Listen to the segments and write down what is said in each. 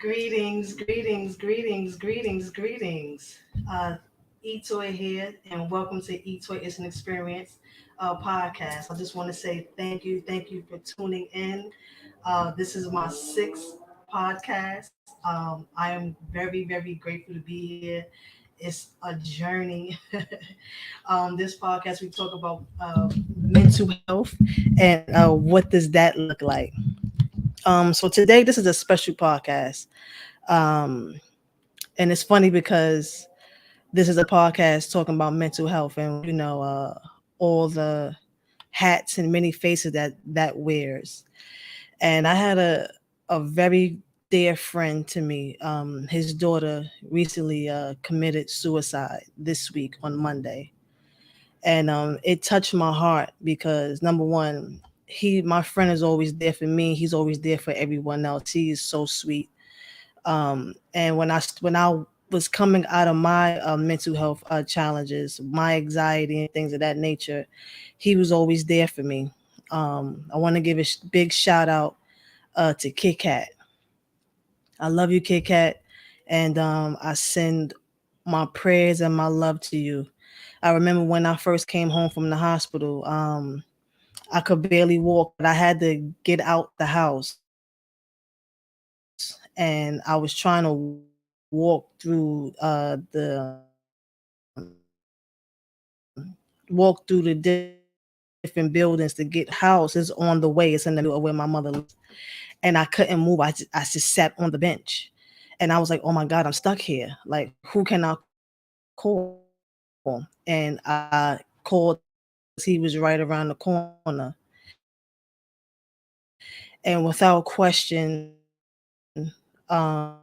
Greetings. Etoy here, and welcome to Etoy is an Experience podcast. I just want to say thank you for tuning in. This is my sixth podcast. I am very grateful to be here. It's a journey. This podcast, we talk about mental health and what does that look like. So today, this is a special podcast. Um, and it's funny because this is a podcast talking about mental health and all the hats and many faces that wears. And I had a very dear friend to me. His daughter recently committed suicide this week on Monday, and it touched my heart because number one, my friend is always there for me. He's always there for everyone else. He is so sweet. And when I was coming out of my mental health challenges, my anxiety and things of that nature, he was always there for me. I want to give a big shout out to Kit Kat. I love you, Kit Kat, and I send my prayers and my love to you. I remember when I first came home from the hospital. I could barely walk, but I had to get out the house, and I was trying to walk through walk through the different buildings to get house is on the way. It's in the middle of where my mother lives, and I couldn't move. I just sat on the bench, and I was like, "Oh my God, I'm stuck here. Like, who can I call?" And I called him because he was right around the corner. And without question, without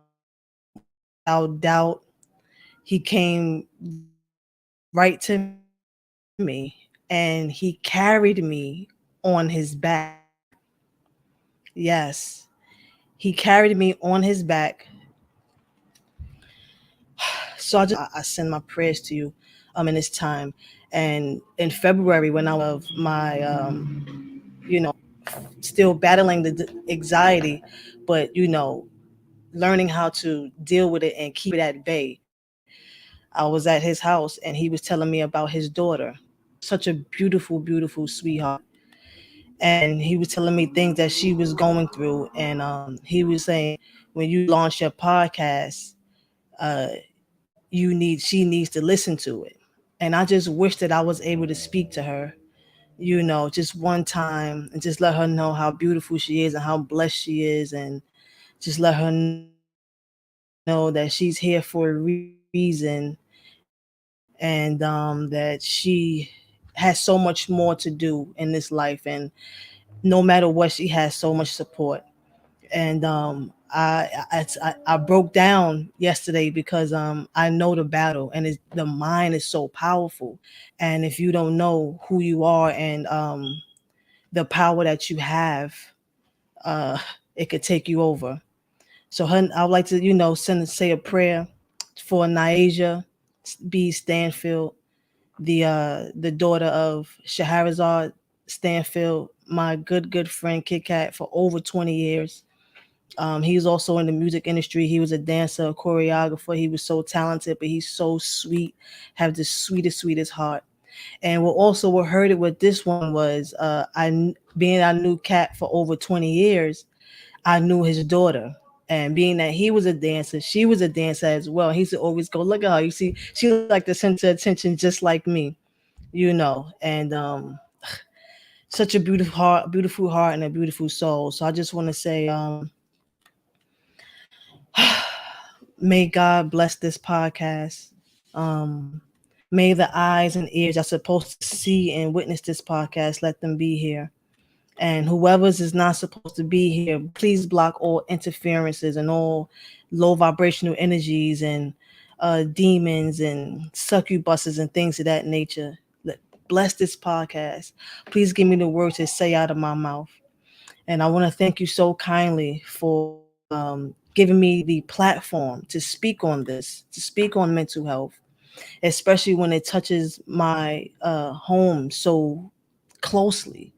doubt, he came right to me and he carried me on his back. Yes, he carried me on his back. So I send my prayers to you in this time. And in February, when I was of my still battling the anxiety, but learning how to deal with it and keep it at bay. I was at his house and he was telling me about his daughter. Such a beautiful sweetheart. And he was telling me things that she was going through. And he was saying, when you launch your podcast, uh, she needs to listen to it. And I just wish that I was able to speak to her, just one time and just let her know how beautiful she is and how blessed she is, and just let her know that she's here for a reason, and that she has so much more to do in this life, and no matter what, she has so much support. And I broke down yesterday because I know the battle, and the mind is so powerful. And if you don't know who you are and the power that you have, uh, it could take you over. So I would like to, say a prayer for Niasia B. Stanfield, the daughter of Shahrazad Stanfield, my good friend Kit Kat for over 20 years. He's also in the music industry. He was a dancer, a choreographer. He was so talented, but he's so sweet, have the sweetest heart. And what heard it with this one was being I knew Kat for over 20 years, I knew his daughter. And being that he was a dancer, she was a dancer as well. He used to always go, look at her. You see, she like the center of attention just like me, And such a beautiful heart and a beautiful soul. So I just want to say, may God bless this podcast. Um, may the eyes and ears are supposed to see and witness this podcast, let them be here. And whoever's is not supposed to be here, please block all interferences and all low vibrational energies and demons and succubuses and things of that nature. Bless this podcast. Please give me the words to say out of my mouth. And I want to thank you so kindly for giving me the platform to speak on this, to speak on mental health, especially when it touches my home so closely.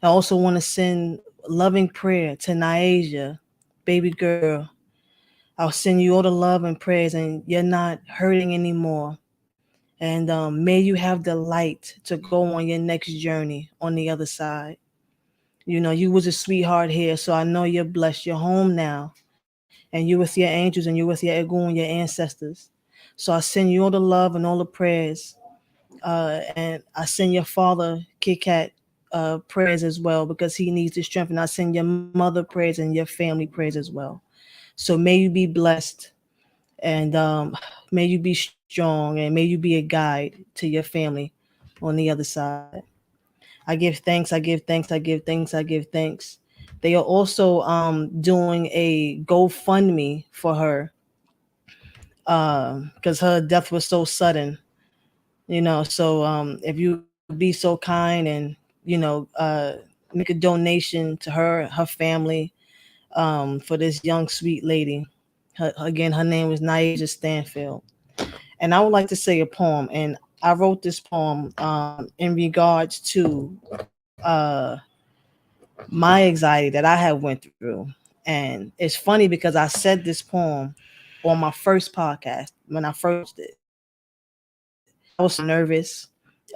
I also want to send loving prayer to Niasia, baby girl. I'll send you all the love and prayers, and you're not hurting anymore. And may you have the light to go on your next journey on the other side. You know, you was a sweetheart here, so I know you're blessed. You're home now, and you're with your angels, and you're with your Egun, your ancestors. So I send you all the love and all the prayers, and I send your father, Kit Kat, prayers as well because he needs the strength. And I send your mother prayers and your family prayers as well. So may you be blessed, and may you be strong, and may you be a guide to your family on the other side. I give thanks. I give thanks. I give thanks. I give thanks. They are also doing a GoFundMe for her because her death was so sudden. You know, so if you would be so kind and make a donation to her family for this young sweet lady. Again, her name was Naija Stanfield. And I would like to say a poem. And I wrote this poem in regards to my anxiety that I had went through. And it's funny because I said this poem on my first podcast when I first did. I was so nervous.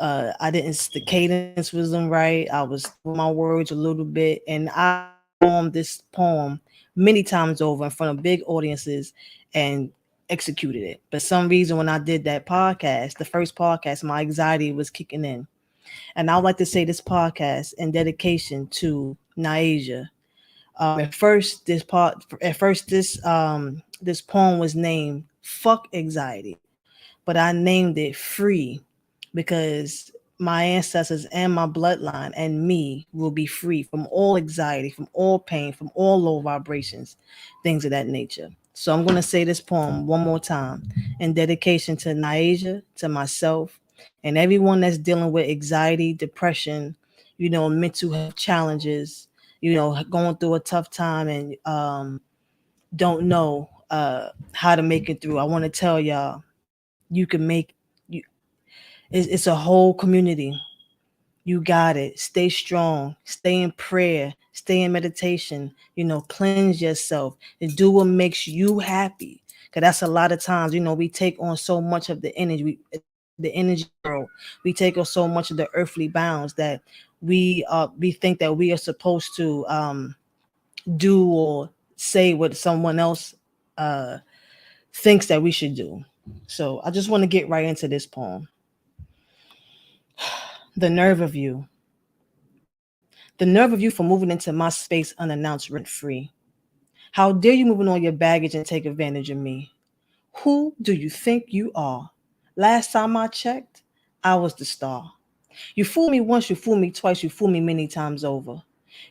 I didn't. The cadence wasn't right. I was my words a little bit, and I performed this poem many times over in front of big audiences and executed it. But some reason when I did that podcast, the first podcast, my anxiety was kicking in. And I would like to say this podcast in dedication to Naija. At first this poem was named "Fuck Anxiety," but I named it "Free" because my ancestors and my bloodline and me will be free from all anxiety, from all pain, from all low vibrations, things of that nature. So I'm going to say this poem one more time in dedication to Naija, to myself, and everyone that's dealing with anxiety, depression, mental health challenges, going through a tough time and don't know how to make it through. I want to tell y'all, you can make you. It's a whole community. You got it. Stay strong. Stay in prayer. Stay in meditation. Cleanse yourself and do what makes you happy. Cause that's a lot of times, we take on so much of the energy world. We take on so much of the earthly bounds that we think that we are supposed to do or say what someone else uh, thinks that we should do. So I just want to get right into this poem. The nerve of you. The nerve of you for moving into my space unannounced rent free. How dare you moving all your baggage and take advantage of me? Who do you think you are? Last time I checked, I was the star. You fooled me once, you fooled me twice, you fooled me many times over.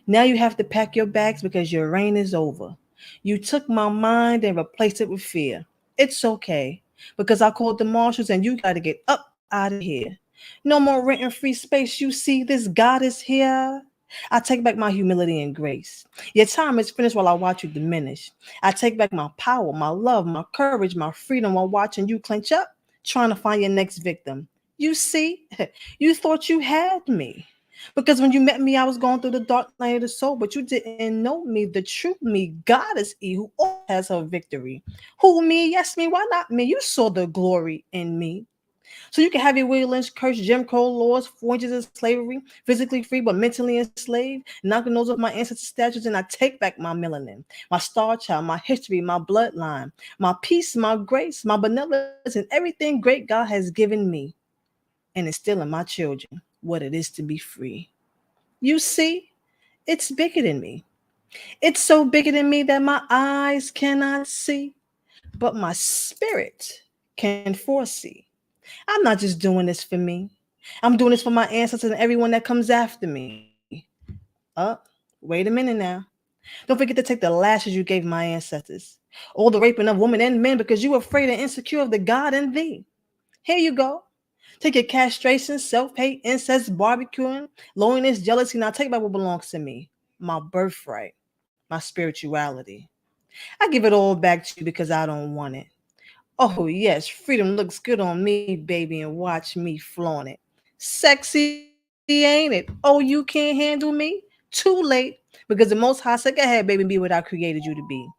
Now you have to pack your bags because your reign is over. You took my mind and replaced it with fear. It's okay because I called the marshals and you got to get up out of here. No more renting free space. You see, this God is here. I take back my humility and grace. Your time is finished while I watch you diminish. I take back my power, my love, my courage, my freedom while watching you clench up, trying to find your next victim. You see, you thought you had me. Because when you met me, I was going through the dark night of the soul, but you didn't know me, the true me, Goddess E, who always has her victory. Who me? Yes, me. Why not me? You saw the glory in me. So you can have your Willie Lynch curse, Jim Crow laws, 4 inches of slavery, physically free but mentally enslaved, knocking those off my ancestors' statues, and I take back my melanin, my star child, my history, my bloodline, my peace, my grace, my benevolence, and everything great God has given me, and instilling my children what it is to be free. You see, it's bigger than me. It's so bigger than me that my eyes cannot see, but my spirit can foresee. I'm not just doing this for me. I'm doing this for my ancestors and everyone that comes after me. Wait a minute now. Don't forget to take the lashes you gave my ancestors. All the raping of women and men because you were afraid and insecure of the God in thee. Here you go. Take your castration, self-hate, incest, barbecuing, loneliness, jealousy. Now take back what belongs to me. My birthright, my spirituality. I give it all back to you because I don't want it. Oh, yes, freedom looks good on me, baby, and watch me flaunt it. Sexy, ain't it? Oh, you can't handle me? Too late, because the Most High said, go ahead, baby, be what I created you to be.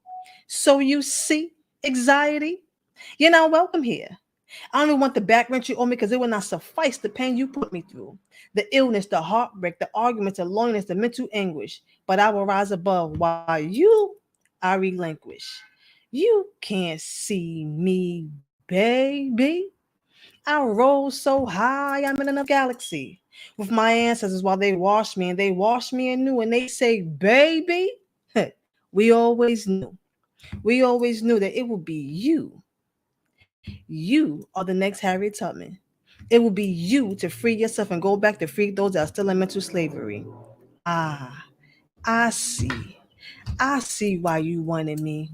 So you see, Anxiety, you're not welcome here. I don't even want the back wrench you owe me because it will not suffice the pain you put me through. The illness, the heartbreak, the arguments, the loneliness, the mental anguish. But I will rise above while you I relinquish. You can't see me, baby. I roll so high, I'm in another galaxy with my ancestors while they wash me and they wash me anew and they say, baby, we always knew. We always knew that it would be you. You are the next Harriet Tubman. It will be you to free yourself and go back to free those that are still in mental slavery. Ah, I see. I see why you wanted me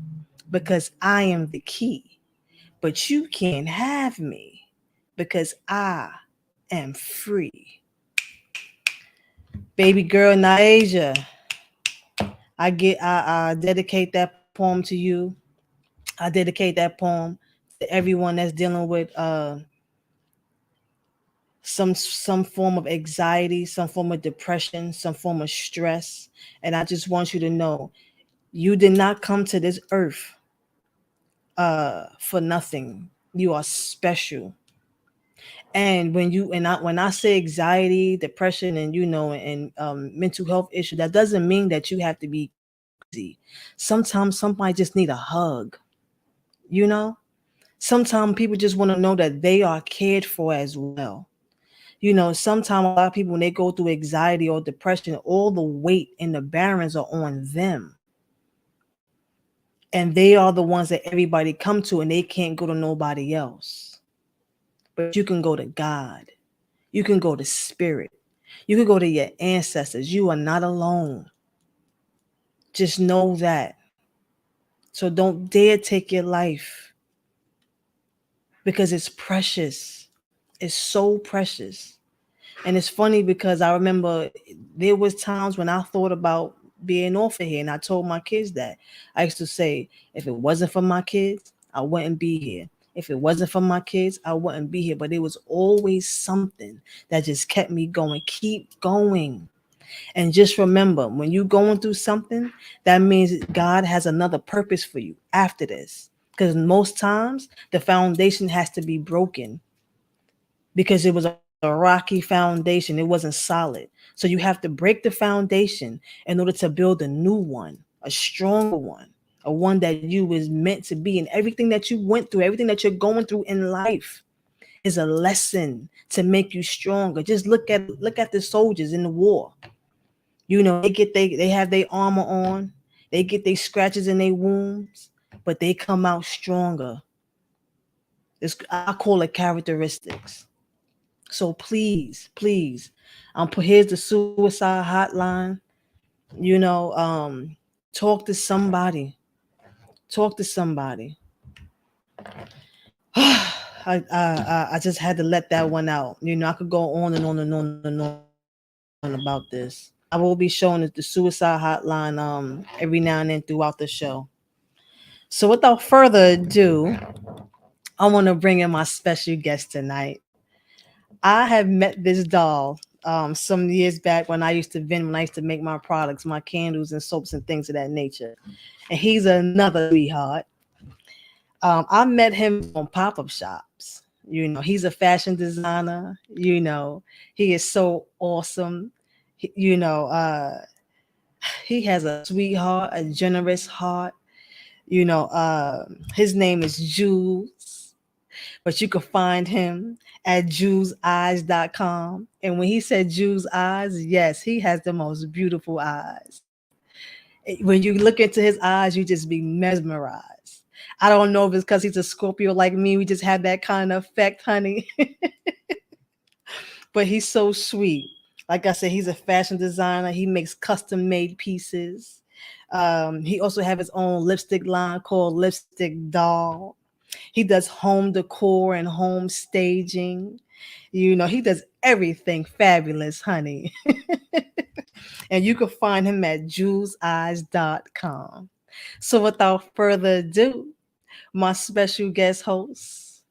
because I am the key. But you can't have me because I am free. Baby girl Naija, I dedicate that poem to you. I dedicate that poem to everyone that's dealing with some form of anxiety, some form of depression, some form of stress. And I just want you to know you did not come to this earth for nothing. You are special. And when I say anxiety, depression, and and mental health issue, that doesn't mean that you have to be crazy. Sometimes somebody just need a hug. You know, sometimes people just want to know that they are cared for as well. Sometimes a lot of people when they go through anxiety or depression, all the weight and the barons are on them, and they are the ones that everybody come to, and they can't go to nobody else. But you can go to God. You can go to spirit. You can go to your ancestors. You are not alone. Just know that. So don't dare take your life because it's precious. It's so precious. And it's funny because I remember there was times when I thought about being off of here, and I told my kids that. I used to say, if it wasn't for my kids, I wouldn't be here. If it wasn't for my kids, I wouldn't be here. But there was always something that just kept me going. Keep going. And just remember, when you're going through something, that means God has another purpose for you after this. Because most times the foundation has to be broken because it was a rocky foundation. It wasn't solid. So you have to break the foundation in order to build a new one, a stronger one, a one that you was meant to be. And everything that you went through, everything that you're going through in life is a lesson to make you stronger. Just look at the soldiers in the war. They have their armor on, they get their scratches and their wounds, but they come out stronger. I call it characteristics. So please, please, here's the suicide hotline. You know, talk to somebody. Talk to somebody. I just had to let that one out. I could go on and on and on and on about this. I will be showing the suicide hotline every now and then throughout the show. So without further ado, I want to bring in my special guest tonight. I have met this doll some years back when I used to make my products, my candles and soaps and things of that nature. And he's another sweetheart. I met him on pop-up shops. He's a fashion designer. He is so awesome. He- you know, uh, he has a sweetheart, a generous heart. His name is Jules, but you can find him at juleseyes.com. And when he said Jules Eyes, yes, he has the most beautiful eyes. When you look into his eyes, you just be mesmerized. I don't know if it's because he's a Scorpio like me. We just had that kind of effect, honey. But he's so sweet. Like I said, he's a fashion designer. He makes custom made pieces. He also have his own lipstick line called Lipstick Doll. He does home decor and home staging. He does everything fabulous, honey. And you can find him at juleseyes.com. So without further ado, my special guest host,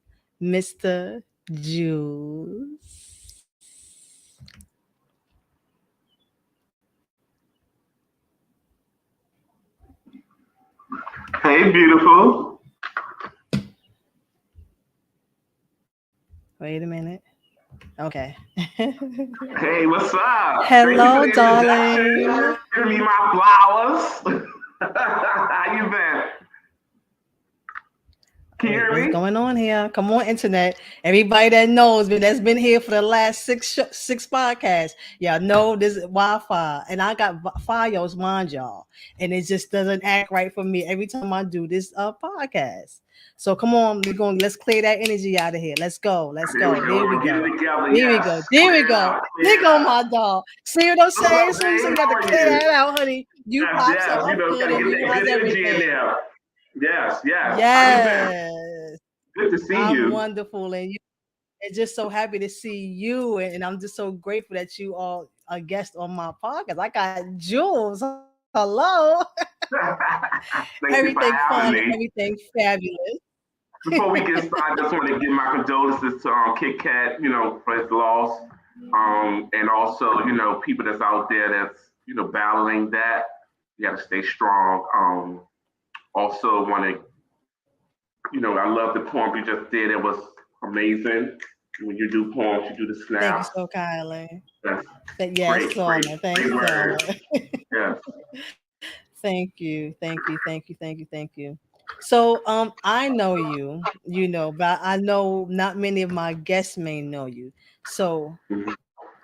Mr. Jules. Hey, beautiful. Wait a minute. Okay. Hey, what's up? Thank you for Hello, the introduction. darling. Giving me my flowers. How you been? Can you Wait, hear what's me? going on here? Come on, internet. Everybody that knows me, that's been here for the last six podcasts. Y'all know this is Wi-Fi, and I got Fios, mind y'all, and it just doesn't act right for me every time I do this podcast. So come on, let's clear that energy out of here. Let's go. Let's There we go. go. There We're we gonna get go. it together. There we go. Yes. There we Clear it go. out. Clear There it go out. my dog. See what I'm What's saying? up, So Zane? you got How to are clear you? that out, honey. You Yes, pop, so yes. I'm good. Gotta And get you, that how's good energy in everything? there. Yes, yes. How you been? Yes. Good to see I'm you. wonderful, and you and just so happy to see you, and I'm just so grateful that you all are guest on my podcast. I got Jules. Hello. Thank you Everything for fun, having me. everything fabulous. Before we get started, I just want to give my condolences to Kit Kat, for his loss. And also, people that's out there that's, battling that. You got to stay strong. Also, want to, I love the poem you just did. It was amazing. When you do poems, you do the Thank you snaps. so kindly. That's But yes, great, great, Lorna. Thanks, great Lorna. word. Yes. Thank you. Thank you. Thank you. Thank you. Thank you. So I know you, but I know not many of my guests may know you. So Mhm.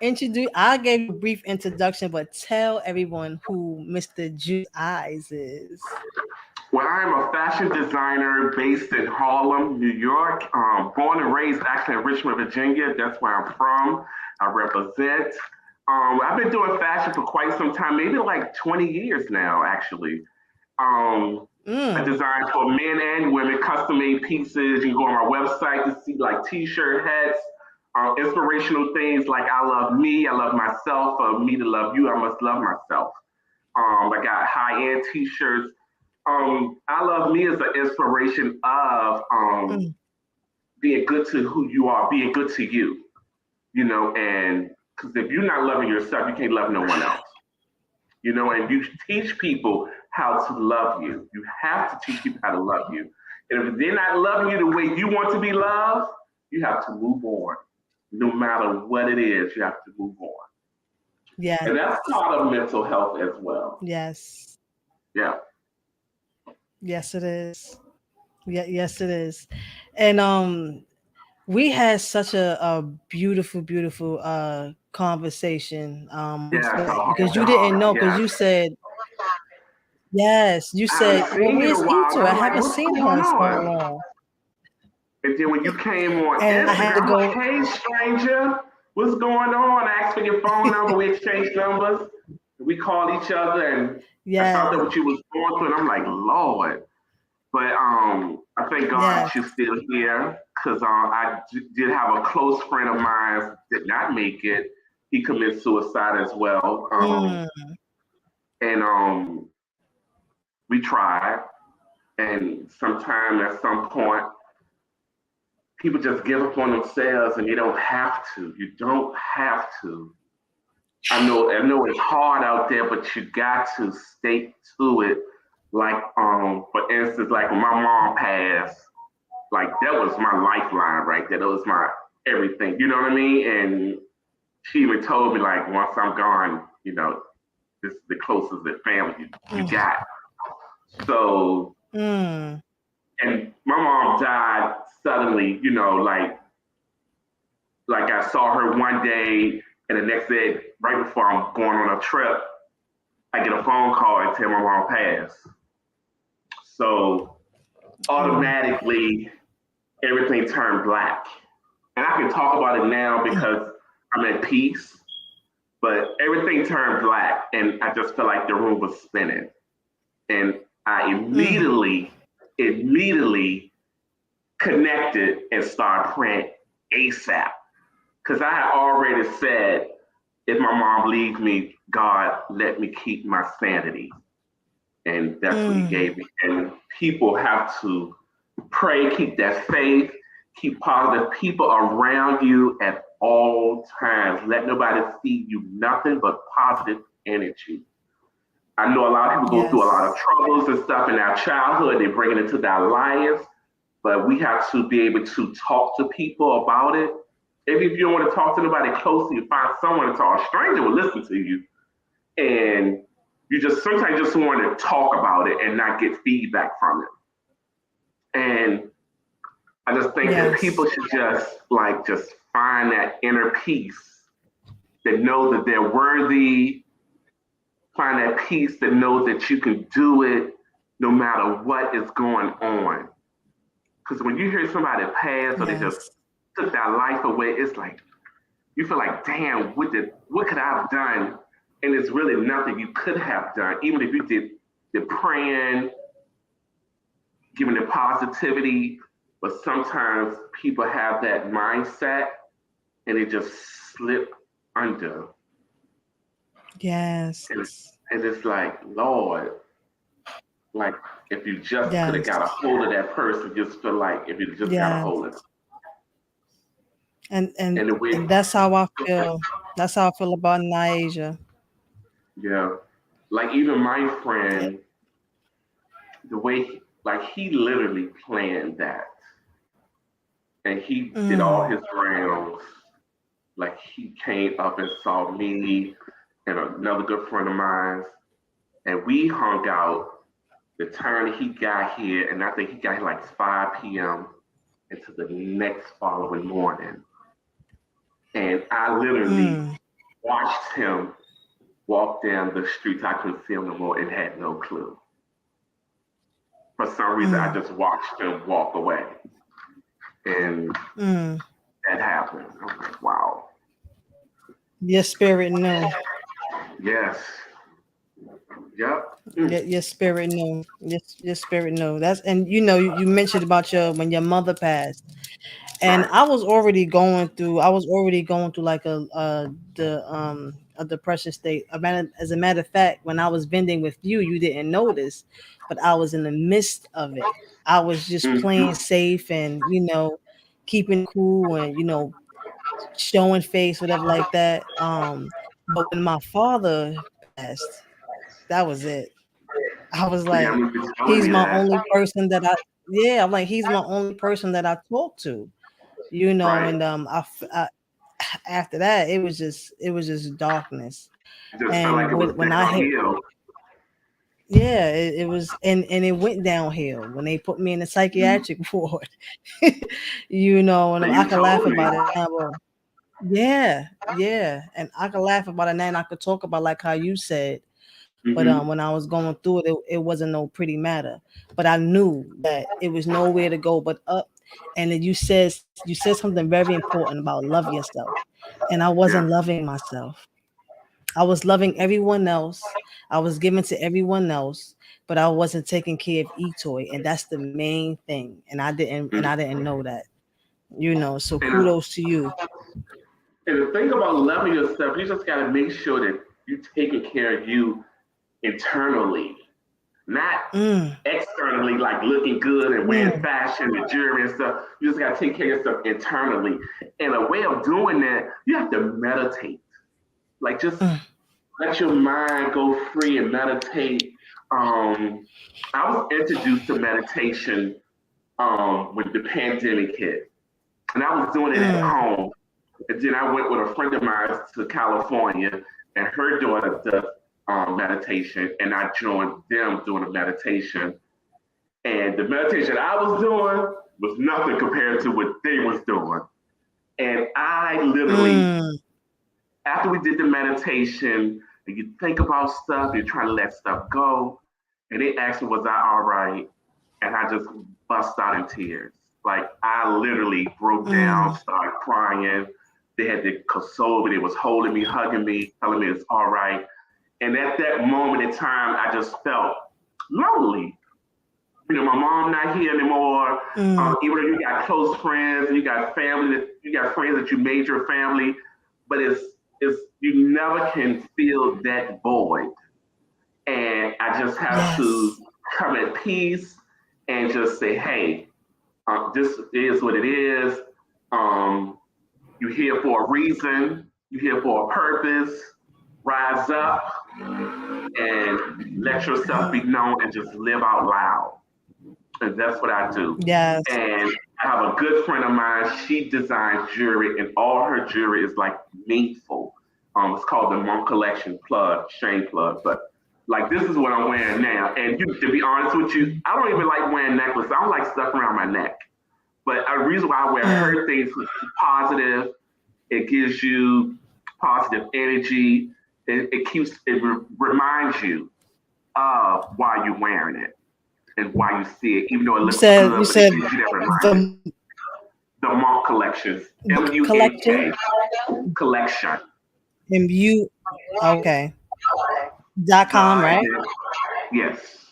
introduce I gave you a brief introduction, but tell everyone who Mr. Jules Eyes is. Well, I'm a fashion designer based in Harlem, New York. Born and raised actually in Richmond, Virginia. That's where I'm from. I represent. I've been doing fashion for quite some time, maybe like 20 years now, actually. Um, I Mm, design for men and women, custom made pieces. You can go on my website to see like t-shirt, hats, inspirational things like I love me, I love myself. For me to love you, I must love myself. I got high-end t-shirts. I love me as an inspiration of mm. being good to who you are, being good to you, and because if you're not loving yourself, you can't love no one else, and you teach people how to love you. You have to teach people how to love you. And if they're not loving you the way you want to be loved, you have to move on. No matter what it is, you have to move on. Yes, And that's part of mental health as well. yes, Yeah. yes, it is. Yeah, yes, it is. And we had such a beautiful, beautiful conversation. Yes, Because you at the didn't know, heart. because you Yes. said yes, you I said, haven't well, seen you in where's a while. Ito? And I I'm like, haven't what's seen her going in so on? long. And then when you came on And I had to Instagram, I'm like, go, hey, stranger, what's going on? I asked for your phone number. We exchanged numbers. We called each other, and I yes, found out what you was going through. And I'm like, Lord. But I thank God yes. that you're still here because did have a close friend of mine did not make it. He committed suicide as well. Mm, And we tried. And sometime at some point, people just give up on themselves and they don't have to. You don't have to. I know it's hard out there, but you got to stay to it. Like for instance, like when my mom passed, like that was my lifeline right there. That was my everything. You know what I mean? And she even told me like once I'm gone, this is the closest that family you mm, got. So mm. and my mom died suddenly, like I saw her one day and the next day, right before I'm going on a trip, I get a phone call and tell my mom passed. So Oh, automatically everything turned black. And I can talk about it now because I'm at peace, but everything turned black and I just felt like the room was spinning. And I mm, immediately connected and started praying ASAP. Because I had already said, if my mom leaves me, God, let me keep my sanity. And that's what he mm. gave me. And people have to pray, keep that faith, keep positive people around you at all times. Let nobody feed you nothing but positive energy. I know a lot of people go through a lot of Yes, troubles and stuff in our childhood. They bring it into their lives, but we have to be able to talk to people about it Maybe if you don't want to talk to nobody close to you, find someone to talk. A stranger will listen to you, and you just sometimes just want to talk about it and not get feedback from it. And I just think that Yes. people should just find that inner peace, that know that they're worthy, find that peace that know that you can do it no matter what is going on. Because when you hear somebody pass or they just Yes. took their life away, it's like you feel like, damn, what could I have done? And it's really nothing you could have done, even if you did the praying, giving the positivity. But sometimes people have that mindset and they just slip under. Yes. And, and it's like, Lord, like if you just could have Yes. got a hold of that person, just feel like if you just got a Yes. hold of them. And and And the way, and that's how I feel. That's how I feel about Naija. yeah, like even my friend, the way, like he literally planned that. And he did all Mm. his rounds. Like he came up and saw me and another good friend of mine. And we hung out the time that he got here. And I think he got here like 5 p.m. into the next following morning. And I literally Mm. watched him walk down the streets. I couldn't see him no more and had no clue. For some reason, I Mm. just watched him walk away. And Mm. that happened. I was like, wow. Your spirit knew. Yes. Yep. Your spirit knew. Your spirit knew. That's and you mentioned about your when your mother passed. And Right. I was already going through like a depression state. As a matter of fact, when I was vending with you, you didn't notice, but I was in the midst of it. I was just playing Mm-hmm. safe and keeping cool and showing face, whatever like that. But when my father passed, that was it. I was Yeah, I like, remember you telling he's me my that. only person that I'm like, he's my only person that I talk to, Right. and after that, it was just darkness. It just felt like And it was when I hit, downhill. yeah, it was, and it went downhill when they put me in the Mm. psychiatric ward. And So I you can laugh told me. about it now, but yeah, yeah, and I can laugh about it now, and I could talk about like how you said. But Mm-hmm. when I was going through it, it wasn't no pretty matter. But I knew that it was nowhere to go but up. And then you said something very important about love yourself. And I Yeah. wasn't loving myself. I was loving everyone else. I was giving to everyone else, but I wasn't taking care of Etoy, and that's the main thing. And I didn't know that. So And, uh, kudos to you. and the thing about loving yourself, you just got to make sure that you're taking care of you internally, not Mm, externally, like looking good and wearing mm, fashion and jewelry and stuff. You just got to take care of yourself internally. And a way of doing that, you have to meditate. Like just mm, let your mind go free and meditate. Um, I was introduced to meditation when the pandemic hit, and I was doing it at mm, home. And then I went with a friend of mine to California, and her daughter does meditation, and I joined them doing a meditation. And the meditation I was doing was nothing compared to what they was doing. And I literally, mm, after we did the meditation, and you think about stuff, you're trying to let stuff go, and they asked me, was I all right? And I just bust out in tears. Like I literally broke down, mm. started crying. They had to console me. They was holding me, hugging me, telling me it's all right. And at that moment in time, I just felt lonely. My mom not here anymore. Mm. Even though you got close friends, you got family, that you got friends that you made your family, but it's you never can fill that void. And I just have to Yes. come at peace and just say, hey, this is what it is. Um, you're here for a reason. You're here for a purpose. Rise up and let yourself be known and just live out loud. And that's what I do. Yes. And I have a good friend of mine. She designs jewelry, and all her jewelry is like meaningful. It's called the Monk Collection plug, Shane plug. But like this is what I'm wearing now. And you, to be honest with you, I don't even like wearing necklaces. I don't like stuff around my neck. But a reason why I wear Mm. her things is positive. It gives you positive energy. It reminds you of why you're wearing it and why you see it, even though it You looks said good, but it gives you that reminder. the The Monk Collections, collection MUNK collection. and you okay .com, The right? yes,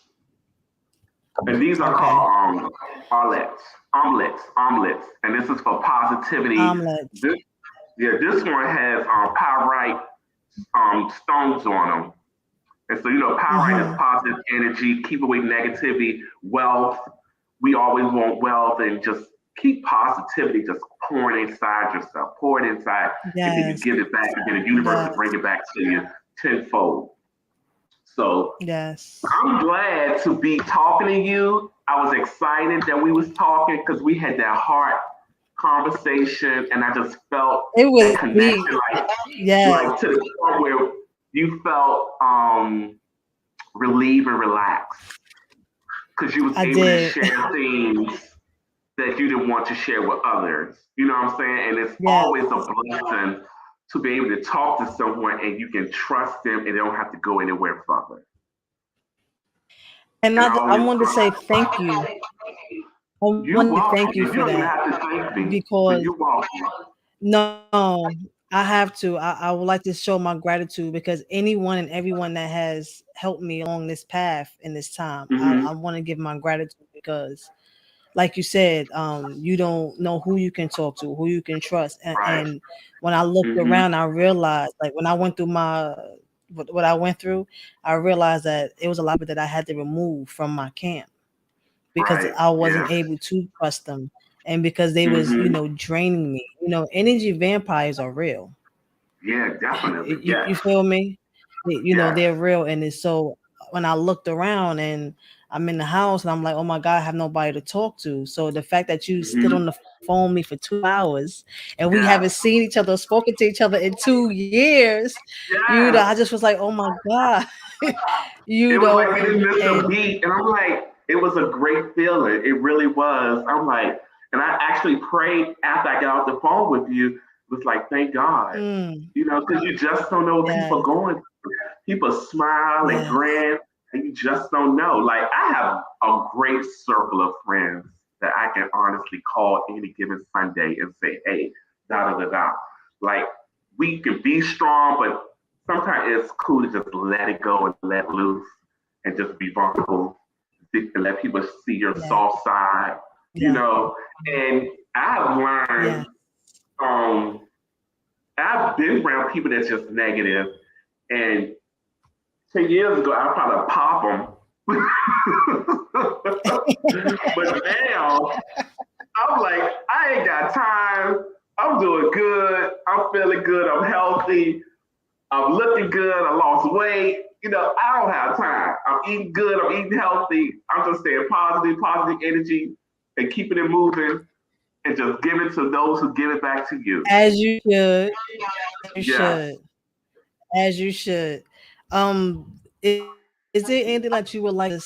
and these are Okay. called omelets, and this is for positivity. Omelets. This this one has pyrite stones on them. And so, pyrite is Mm-hmm. positive energy, keep away negativity, wealth. We always want wealth and just keep positivity just pouring inside yourself, pour it inside, and then you Yes. give it back, and then the universe will bring Yes. it back to you tenfold. So Yes. I'm glad to be talking to you. I was excited that we was talking because we had that heart conversation, and I just felt It that was connection, me. Yes, like to the point where you felt relieved and relaxed because you was I able to did. share things that you didn't want to share with others. You know what I'm saying? And it's Yes. always a blessing to be able to talk to someone and you can trust them and they don't have to go anywhere further. And And I I always wanted to say thank you. I you wanted to welcome. thank you You for don't even that have to thank me, but because you welcome. no, I have to. I would like to show my gratitude because anyone and everyone that has helped me along this path in this time, I Hmm. want to give my gratitude because, like you said, you don't know who you can talk to, who you can trust, Right. and when I looked Hmm. around, I realized, like when I went through what I went through, I realized that it was a lot of people that I had to remove from my camp because Right. I wasn't Yes. able to trust them and because they was, Hmm. draining me. Energy vampires are real. Yeah, definitely. You Yes. feel me? Yes. They're real, and it's so when I looked around and I'm in the house and I'm like, oh my God, I have nobody to talk to. So the fact that you stood Hmm. on the phone with me for 2 hours and we haven't Yes. seen each other, spoken to each other in 2 years, I Yes. just was like, oh my God, It was like we didn't miss a and beat. And I'm like, it was a great feeling. It really was. I'm like, and I actually prayed after I got off the phone with you. It was like, thank God. Because you just don't know what people are yes, going through. People smile and yes, grin, and you just don't know. Like, I have a great circle of friends that I can honestly call any given Sunday and say, hey, da da da da. Like, we can be strong, but sometimes it's cool to just let it go and let loose and just be vulnerable and let people see your yeah, soft side, you yeah, know. And I've yeah. learned, um, I've been around people that's just negative, and 10 years ago, I'd probably pop them. But now, I'm like, I ain't got time. I'm doing good. I'm feeling good. I'm healthy. I'm looking good. I lost weight. I don't have time. I'm eating good. I'm eating healthy. I'm just staying positive, positive energy, and keeping it moving, and just giving to those who give it back to you. As you should, as you Yes. should, as you should. Is there anything that you would like to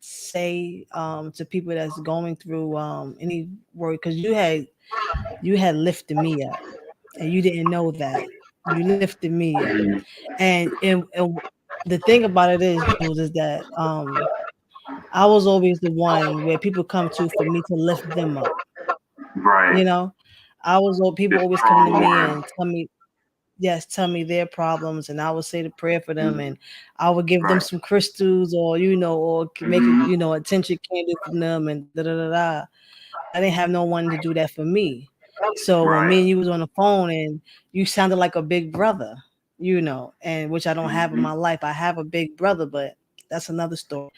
say to people that's going through any work? Because you had lifted me up, and you didn't know that you lifted me up, and the thing about it is, Jules, is that I was always the one where people come to for me to lift them up. Right. You know, people The always come to strong me one. and tell me their problems, and I would say the prayer for them, Mhm. and I would give them Right. some crystals, or or make it, Hmm. attention candle from them, and da da da da. I didn't have no one to do that for me. So when me Right. and you was on the phone, and you sounded like a big brother, and which I don't have in Hmm. my life. I have a big brother, but that's another story.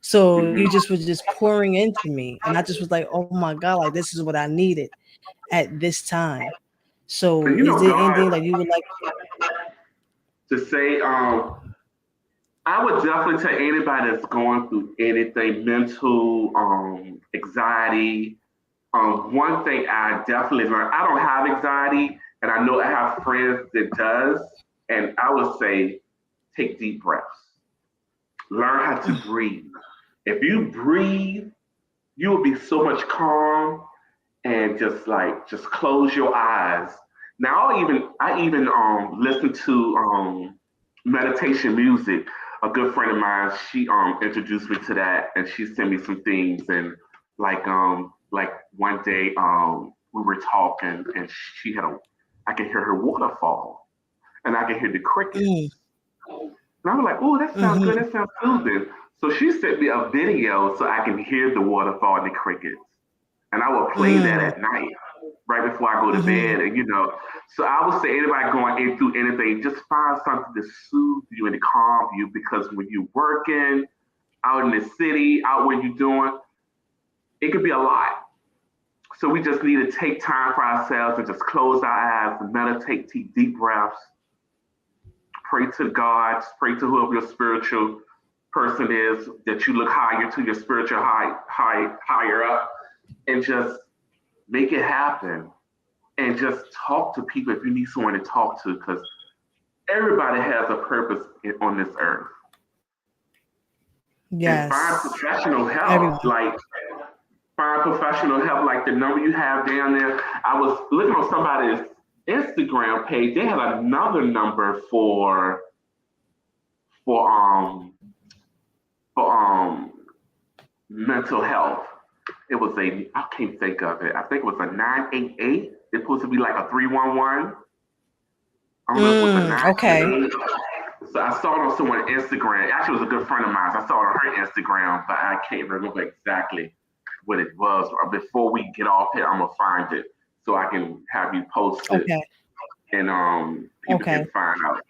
So you Hmm. just was just pouring into me, and I just was like, oh my God, like this is what I needed at this time. So And is there anything God, that you would like? to say, I would definitely tell anybody that's going through anything, mental, anxiety, One thing I definitely learned, I don't have anxiety, and I know I have friends that does, and I would say take deep breaths. Learn how to breathe. If you breathe, you will be so much calm and just close your eyes. Now I even listen to meditation music. A good friend of mine, she introduced me to that, and she sent me some things. And like one day we were talking, and she had a I could hear her waterfall, and I could hear the crickets. Mm, And I was like, oh, that sounds good. mhm, That sounds soothing. So she sent me a video so I can hear the waterfall and the crickets. And I will play that mm, at night, right before I go to mhm. bed. And so I would say anybody going in through anything, just find something to soothe you and to calm you, because when you're working out in the city, out where you're doing, it could be a lot. So we just need to take time for ourselves and just close our eyes and meditate, take deep breaths, pray to God, pray to whoever your spiritual person is, that you look higher to your spiritual higher up, and just make it happen. And just talk to people if you need someone to talk to, because everybody has a purpose on this earth. And find Yes, professional help. everyone. Like find professional help, like the number you have down there. I was looking on somebody's Instagram page. They had another number for for mental health. It was I can't think of it. I think it was a 988. It's supposed to be like a 311. I don't know if it was a Okay. 988. So I saw it on someone's Instagram. Actually, it was a good friend of mine. So I saw it on her Instagram, but I can't remember exactly what it was. Before we get off here, I'm gonna find it so I can have you post it, Okay. and people can Okay. find out.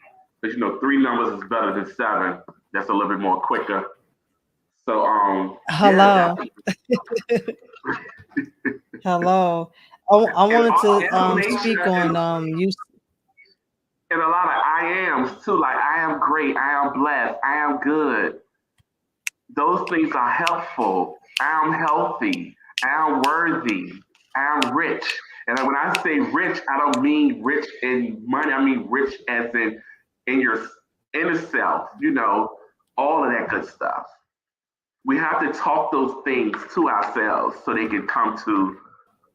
But three numbers is better than seven. That's a little bit more quicker. So yeah, Hello. Hello. I and wanted all to information speak on you. and a lot of I ams too. Like I am great. I am blessed. I am good. Those things are helpful. I am healthy. I am worthy. I am rich. And when I say rich, I don't mean rich in money. I mean rich as in your inner self. All of that good stuff. We have to talk those things to ourselves so they can come to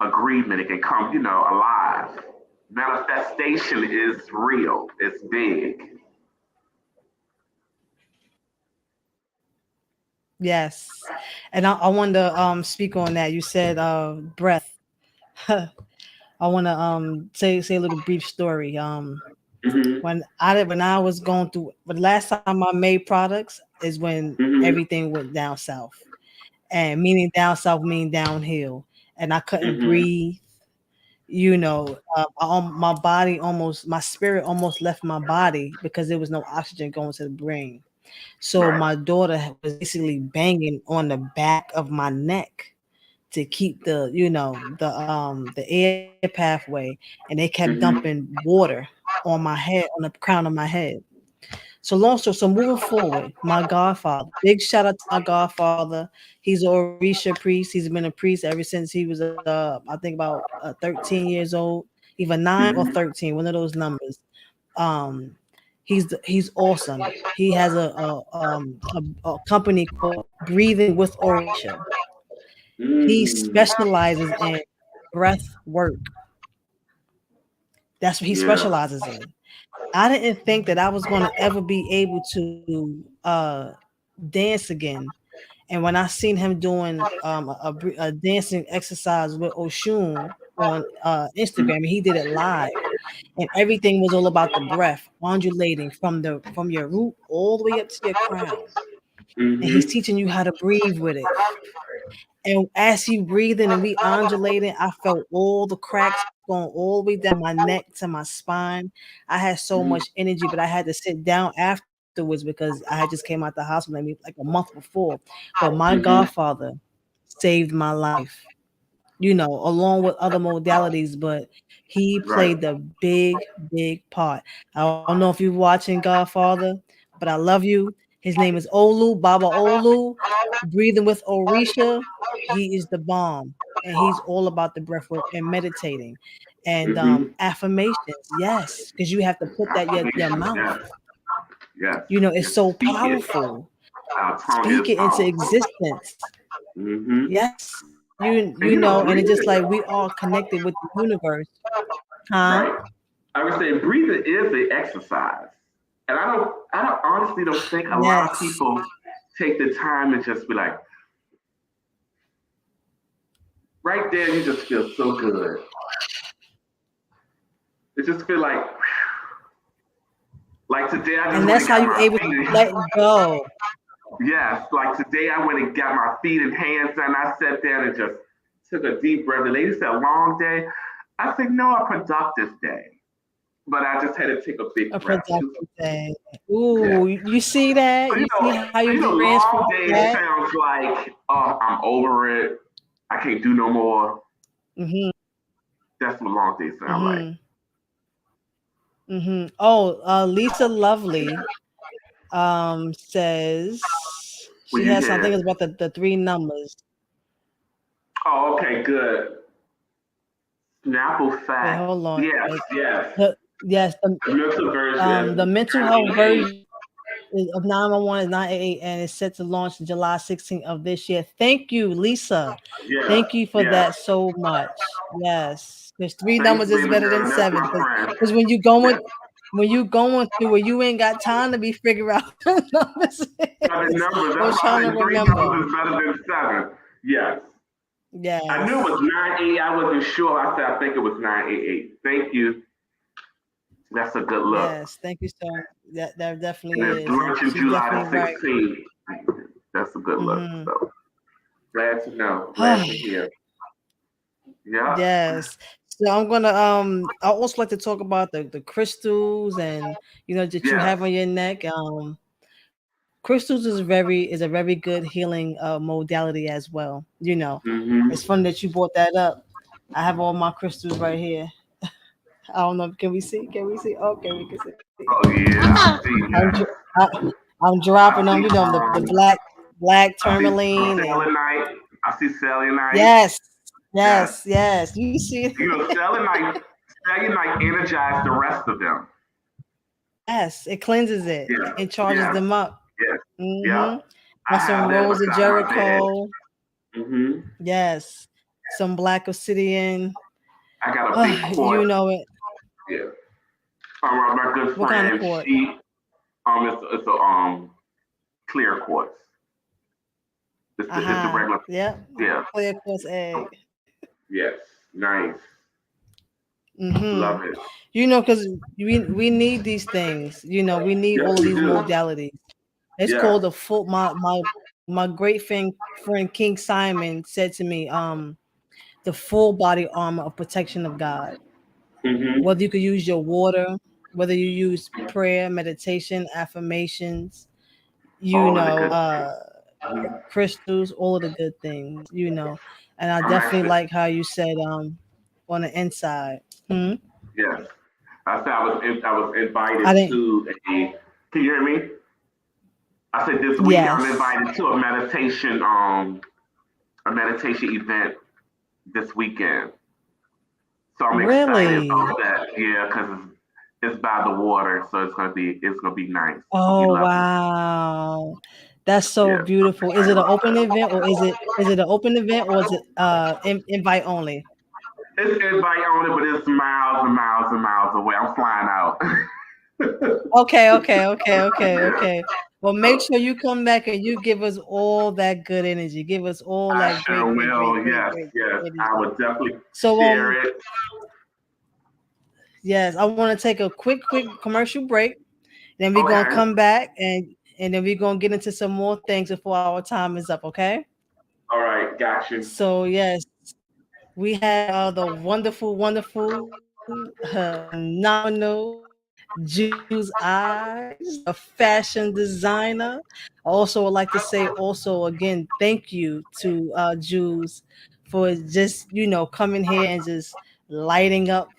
agreement. It can come, alive. Manifestation is real. It's big. Yes, and I wanted to speak on that. You said breath. I want to say a little brief story. Hmm. When I was going through, the last time I made products is when Hmm. everything went down south, and meaning down south mean downhill, and I couldn't Hmm. breathe. My body almost, my spirit almost left my body because there was no oxygen going to the brain. So Right. my daughter was basically banging on the back of my neck to keep the air pathway, and they kept Hmm. dumping water on my head, on the crown of my head. So moving forward, my godfather, big shout out to my godfather. He's an Orisha priest. He's been a priest ever since he was I think about 13 years old, either 9 or 13, one of those numbers. Um, he's awesome. He has a company called Breathing with Orisha. He Mm. specializes in breath work. That's what he Yeah. specializes in. I didn't think that I was going to ever be able to dance again. And when I seen him doing a dancing exercise with Oshun on Instagram, and he did it live, and everything was all about the breath, undulating from your root all the way up to your crown, and he's Hmm. teaching you how to breathe with it. And as he breathing and we undulating, I felt all the cracks going all the way down my neck to my spine. I had so much energy, but I had to sit down afterwards because I had just came out the hospital like a month before. But my Hmm. godfather saved my life, along with other modalities, but he Right. played the big part. I don't know if you're watching Godfather, but I love you. His name is Olu, Baba Olu, breathing with Orisha. He is the bomb. and he's all about the breath work and meditating and Mm-hmm. affirmations. Yes, because you have to put that your Affirmation. mouth. Yes. Yes. It's so Speak it. powerful. Our tongue Speak is it into powerful. existence. Mm-hmm. Yes, And and it's just like breathing. we are connected with the universe, huh? Right. I would say breathing is the exercise. And I don't honestly don't think a lot of Yes, people take the time and just be like, right there, you just feel so good. It just feel like today I just and went that's and how got you my able to feet. let go. Yes, like today I went and got my feet and hands and I sat down and just took a deep breath. The lady said, long day. I said, no, a productive day. But I just had to take a big A breath. She was, productive day. yeah. Ooh, you see that? So, You see how you long transform day that? sounds like, oh, I'm over it. I can't do no more. Mm-hmm. That's what long days sound like. Mm-hmm. Mm-hmm. Oh, Lisa Lovely says When she you has something hear, about the three numbers. oh, okay, good. Snapple Wait, fact. hold on. Yes, yes. Yes, The mental version the is mental health 988. version of 911 is 988 and it's set to launch July 16th of this year. Thank you, Lisa. Yes, Thank you for yes. that so much. Yes. Because three Thanks, numbers is baby better than girl. That's seven. my friend. Because Yes. when you going through it, you ain't got time to be figuring out what the numbers Seven is numbers. or That's why trying I to say three remember. numbers is better than seven. Yes. I knew it Yes. was 988. I wasn't sure. I said, I think it was 988. Thank you. That's a good look. Yes. Thank you so that And definitely it's is. And launching she's July definitely the right. 16th. That's a good look. Mm-hmm. So glad to know. Glad to hear. Yeah. Yes. So I'm gonna I also like to talk about the crystals and that you Yes. have on your neck. Crystals is a very good healing modality as well. It's Mm-hmm. funny that you brought that up. I have all my crystals right here. I don't know. Can we see? Can we see? Okay, we can see. Oh yeah, I I'm see dr- that. I, I'm dropping I them. see The black I see tourmaline and selenite. I see selenite. yes, Yes. yes. You see it? You know, selenite energize the rest of them. Yes, it cleanses it Yeah. and charges Yes. them up. Yes. Mm-hmm. Yep. I Got some have that Rose of beside my bed. Jericho. Hmm. Yes. Some black obsidian. I got a big Oh, you quartz. know it. Yeah. My good What kind of friend, court? it's a clear quartz. It's the Uh-huh. regular. Yep. Yeah. Clear quartz egg. Yes. Nice. Mm-hmm. Love it. Because we need these things. We need Yes, all of we these do. modalities. It's Yes. called a full my great friend King Simon said to me, the full body armor of protection of God. Hmm. Whether you could use your water, whether you use prayer, meditation, affirmations, All of the good things. crystals, all of the good things. And I I'm definitely actually, like how you said on the inside. Hmm? yes. I said I was I invited didn't to a. Can you hear me? I said this week I'm yes. invited to a meditation event this weekend. So I'm excited Really? about that. Yeah, because it's by the water, so it's gonna be nice. It's gonna be Oh lovely. wow. That's so Yeah, I'm beautiful. Is excited it an about open that. event or is it an open event or is it invite only? It's invite only, but it's miles and miles and miles away. I'm flying out. Yeah. Okay. Well, make So sure you come back and you give us all that good energy. Give us all I that sure great, great, great, will. great, Yes, great yes. I energy. will definitely So share it. yes, I want to take a quick commercial break. Then we're gonna Okay. come back and then we're gonna get into some more things before our time is up, okay? All right. Got you. So yes, we had the wonderful, phenomenal Jules Eyes, a fashion designer. I also would like to say also again, thank you to Jules for just coming here and just lighting up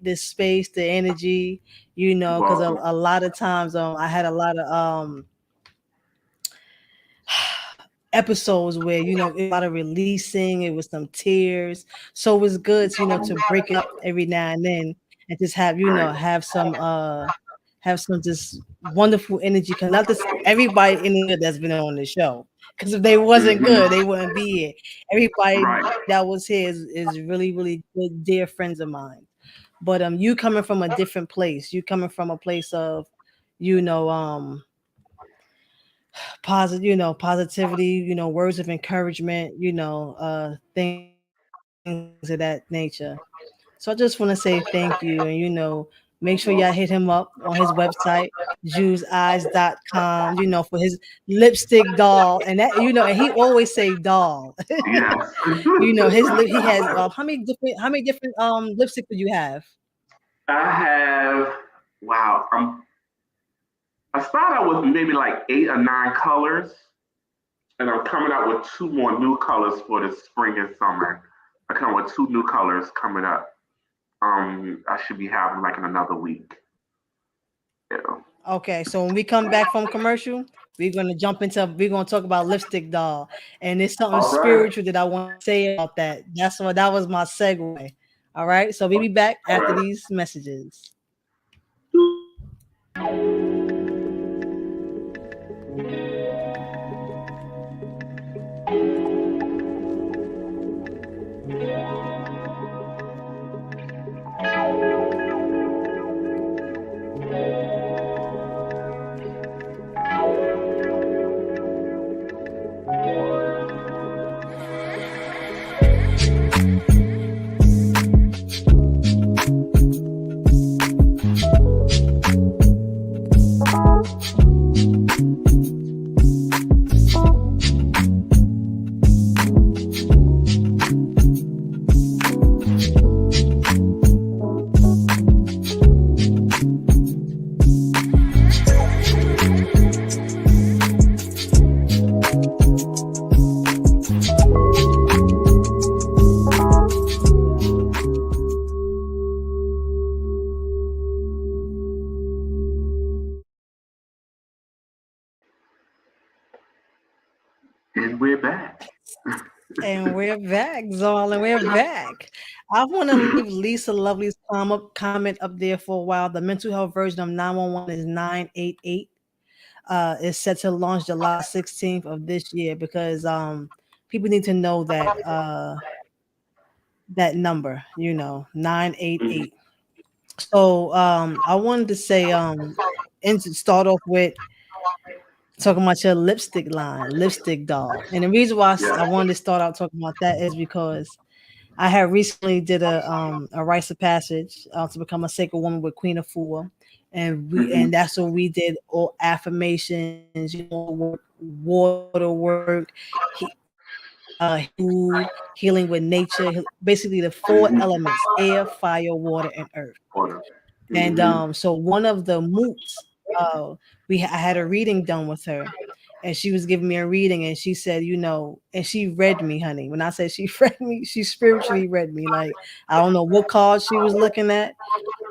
this space, the energy. You're Because a, welcome. a lot of times I had a lot of episodes where it was a lot of releasing, it was some tears. So it was good, to break it up every now and then and just have Right. have some just wonderful energy. Cause not just everybody in here that's been on the show. Because if they wasn't good, they Hmm. wouldn't be here. Everybody that Right. was here is really, really good, dear friends of mine. But you coming from a different place. You coming from a place of, you know, um, positivity, words of encouragement, things of that nature. So I just want to say thank you, and make sure y'all hit him up on his website, JulesEyes.com, for his lipstick doll, and that and he always say doll. Yes. He has how many different lipsticks do you have? I have, wow, I started out with maybe like 8 or 9 colors, and I'm coming out with two more new colors for the spring and summer. I come with two new colors coming up. I should be having like in another week. Yeah. Okay, so when we come back from commercial, we're gonna talk about lipstick doll, and it's something All right. spiritual that I want to say about that. That was my segue. All right, so we'll be back All after right. these messages. And we're back. And we're back, Zarlin. We're back. I want to leave Lisa Lovely's comment up there for a while. The mental health version of 911 is 988. Is set to launch July 16th of this year because people need to know that number, 988. So I wanted to say and to start off with talking about your lipstick line, lipstick doll. And the reason why I Yeah. wanted to start out talking about that is because I had recently did a rites of passage to become a sacred woman with Queen Afua. And Hmm. that's what we did, all affirmations, work, water work, food, healing with nature, basically the four Hmm. elements: air, fire, water, and earth. Order. And Hmm. so one of the moots, I had a reading done with her, and she was giving me a reading, and she said, and she read me, honey. When I say she read me, she spiritually read me. Like I don't know what card she was looking at,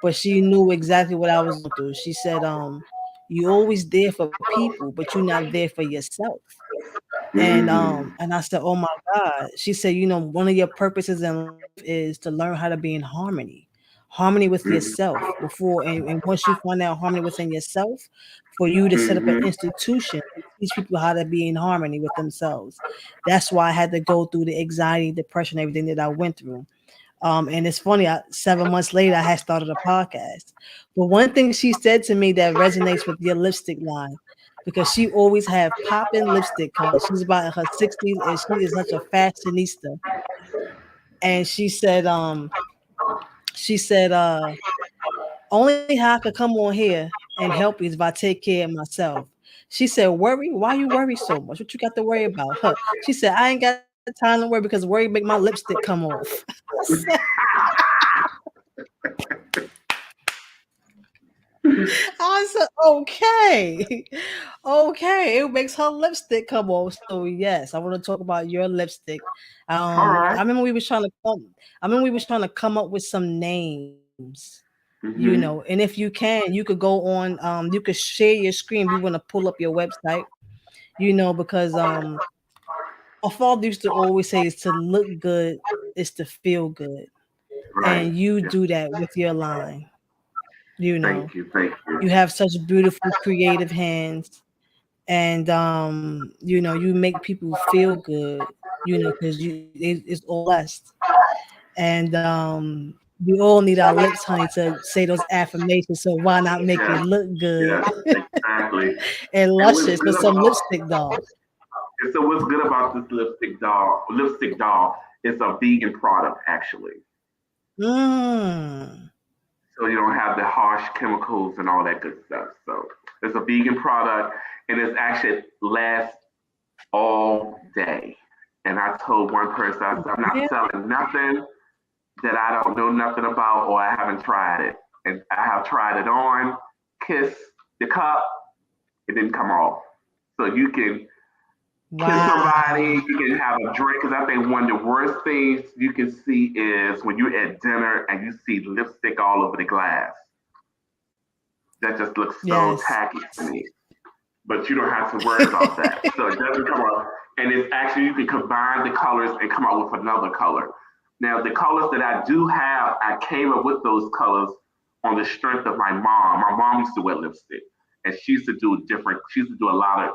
but she knew exactly what I was going through. She said, "You always there for people, but you're not there for yourself." And I said, "Oh my God." She said, "One of your purposes in life is to learn how to be in harmony with yourself and once you find out harmony within yourself, for you to set up an Hmm. institution to teach people how to be in harmony with themselves." That's why I had to go through the anxiety, depression, everything that I went through. And it's funny, 7 months later, I had started a podcast. But one thing she said to me that resonates with your lipstick line, because she always have popping lipstick colors. She's about in her 60s and she is such a fashionista. And she said, only how I could come on here and help you is if I take care of myself. She said, "Worry? Why you worry so much? What you got to worry about?" Huh. She said, "I ain't got time to worry because worry make my lipstick come off." I said, I said, okay. Okay. It makes her lipstick come off. So yes, I want to talk about your lipstick. All right. I remember we was trying to come up with some names, and Hmm. if you can, you could go on, you could share your screen. We want to pull up your website, because my father used to always say is to look good is to feel good. Right. And you Yeah. do that with your line. You know, Thank you. Thank you. you have such beautiful creative hands, and you know, you make people feel good, you know, because it's all blessed. And we all need our lips, honey, to say those affirmations. So why not make it Yes. look good Yes. Exactly. and And what's luscious with good some about lipstick, doll? and so what's good about this lipstick doll, it's a vegan product actually. Mm. So you don't have the harsh chemicals and all that good stuff. So it's a vegan product and it's actually lasts all day. And I told one person, I said, I'm not Yeah. selling nothing that I don't know nothing about or I haven't tried it. And I have tried it on, kiss the cup, it didn't come off. So you can kiss somebody, Wow. you can have a drink. Because I think one of the worst things you can see is when you're at dinner and you see lipstick all over the glass. That just looks so Yes. tacky to me. But you don't have to worry about that. So it doesn't come out. And it's actually, you can combine the colors and come out with another color. Now, the colors that I do have, I came up with those colors on the strength of my mom. My mom used to wear lipstick and she used to do a lot of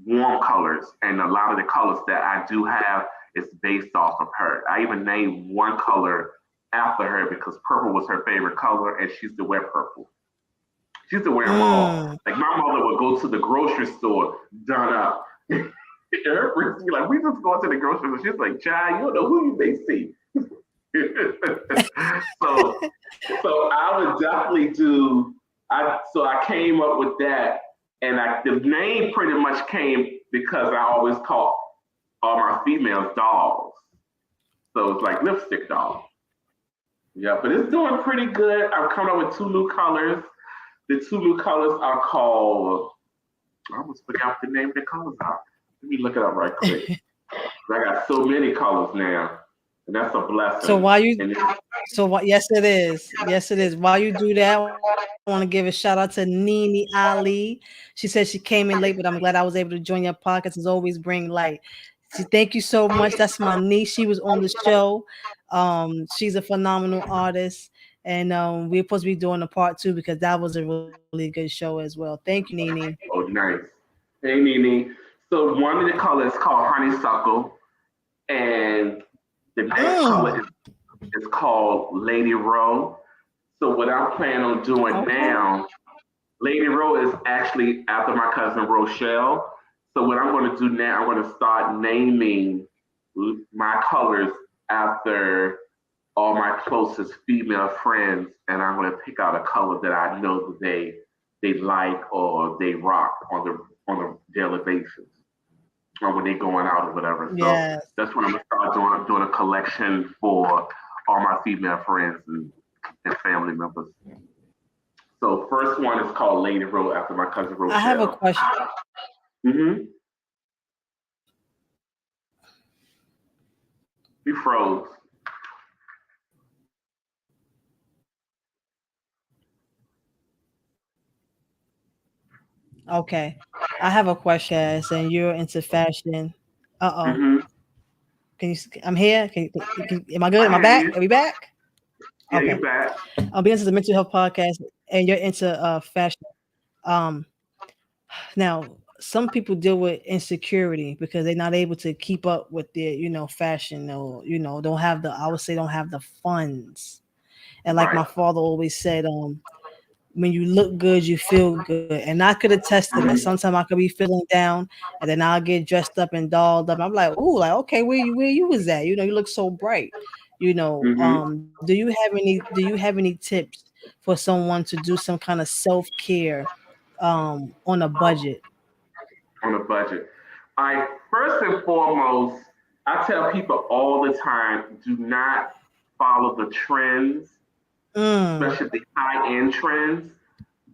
warm colors. And a lot of the colors that I do have is based off of her. I even named one color after her because purple was her favorite color and she used to wear purple. She used to wear them all. Mm. Like my mother would go to the grocery store done up. Her friends be like, we just go to the grocery store. She's like, child, you don't know who you may see. so so I would definitely do I came up with that and the name pretty much came because I always call all my females dolls. So it's like lipstick doll. Yeah, but it's doing pretty good. I'm coming up with two new colors. The two new colors are called. I almost forgot the name of the colors are. Let me look it up right quick. I got so many colors now, and that's a So blessing. while you And So what? Yes, it is. Yes, it is. While you do that, I want to give a shout out to Nene Ali. She said she came in late, but I'm glad I was able to join your podcast. As always, bring light. Thank you so much. That's my niece. She was on the show. She's a phenomenal artist, and we're supposed to be doing a part two because that was a really good show as well. Thank you, Nene. oh, nice. Hey, Nene. So one of the colors is called honeysuckle, and the next Mm, color is called Lady Row. So what I'm planning on doing okay. now, Lady Row is actually after my cousin Rochelle. So what I'm going to do now, I'm going to start naming my colors after all my closest female friends, and I'm going to pick out a color that I know that they like or they rock on a daily basis, or when they're going out or whatever. So Yes. that's when I'm going to start doing a collection for all my female friends and family members. So first one is called Lady Road after my cousin I have a Rochelle. question. Mm-hmm. We froze. Okay. I have a question, and you're into fashion. Uh-oh. Mm-hmm. Can you? I'm here. Am I good? Am I I hear back? you. Are we back? Yeah, you Okay. back. Because it's a mental health podcast, and you're into fashion. Um, Now, some people deal with insecurity because they're not able to keep up with their, fashion, or don't have the. I would say don't have the funds. And like Right. my father always said, when you look good, you feel good. And I could attest to that. Mm-hmm. Sometimes I could be feeling down, and then I'll get dressed up and dolled up. I'm like, ooh, like okay, where you was at? You look so bright. Mm-hmm. Do you have any tips for someone to do some kind of self care on a budget? On a budget. I first and foremost, I tell people all the time, do not follow the trends, Mm, especially the high end trends.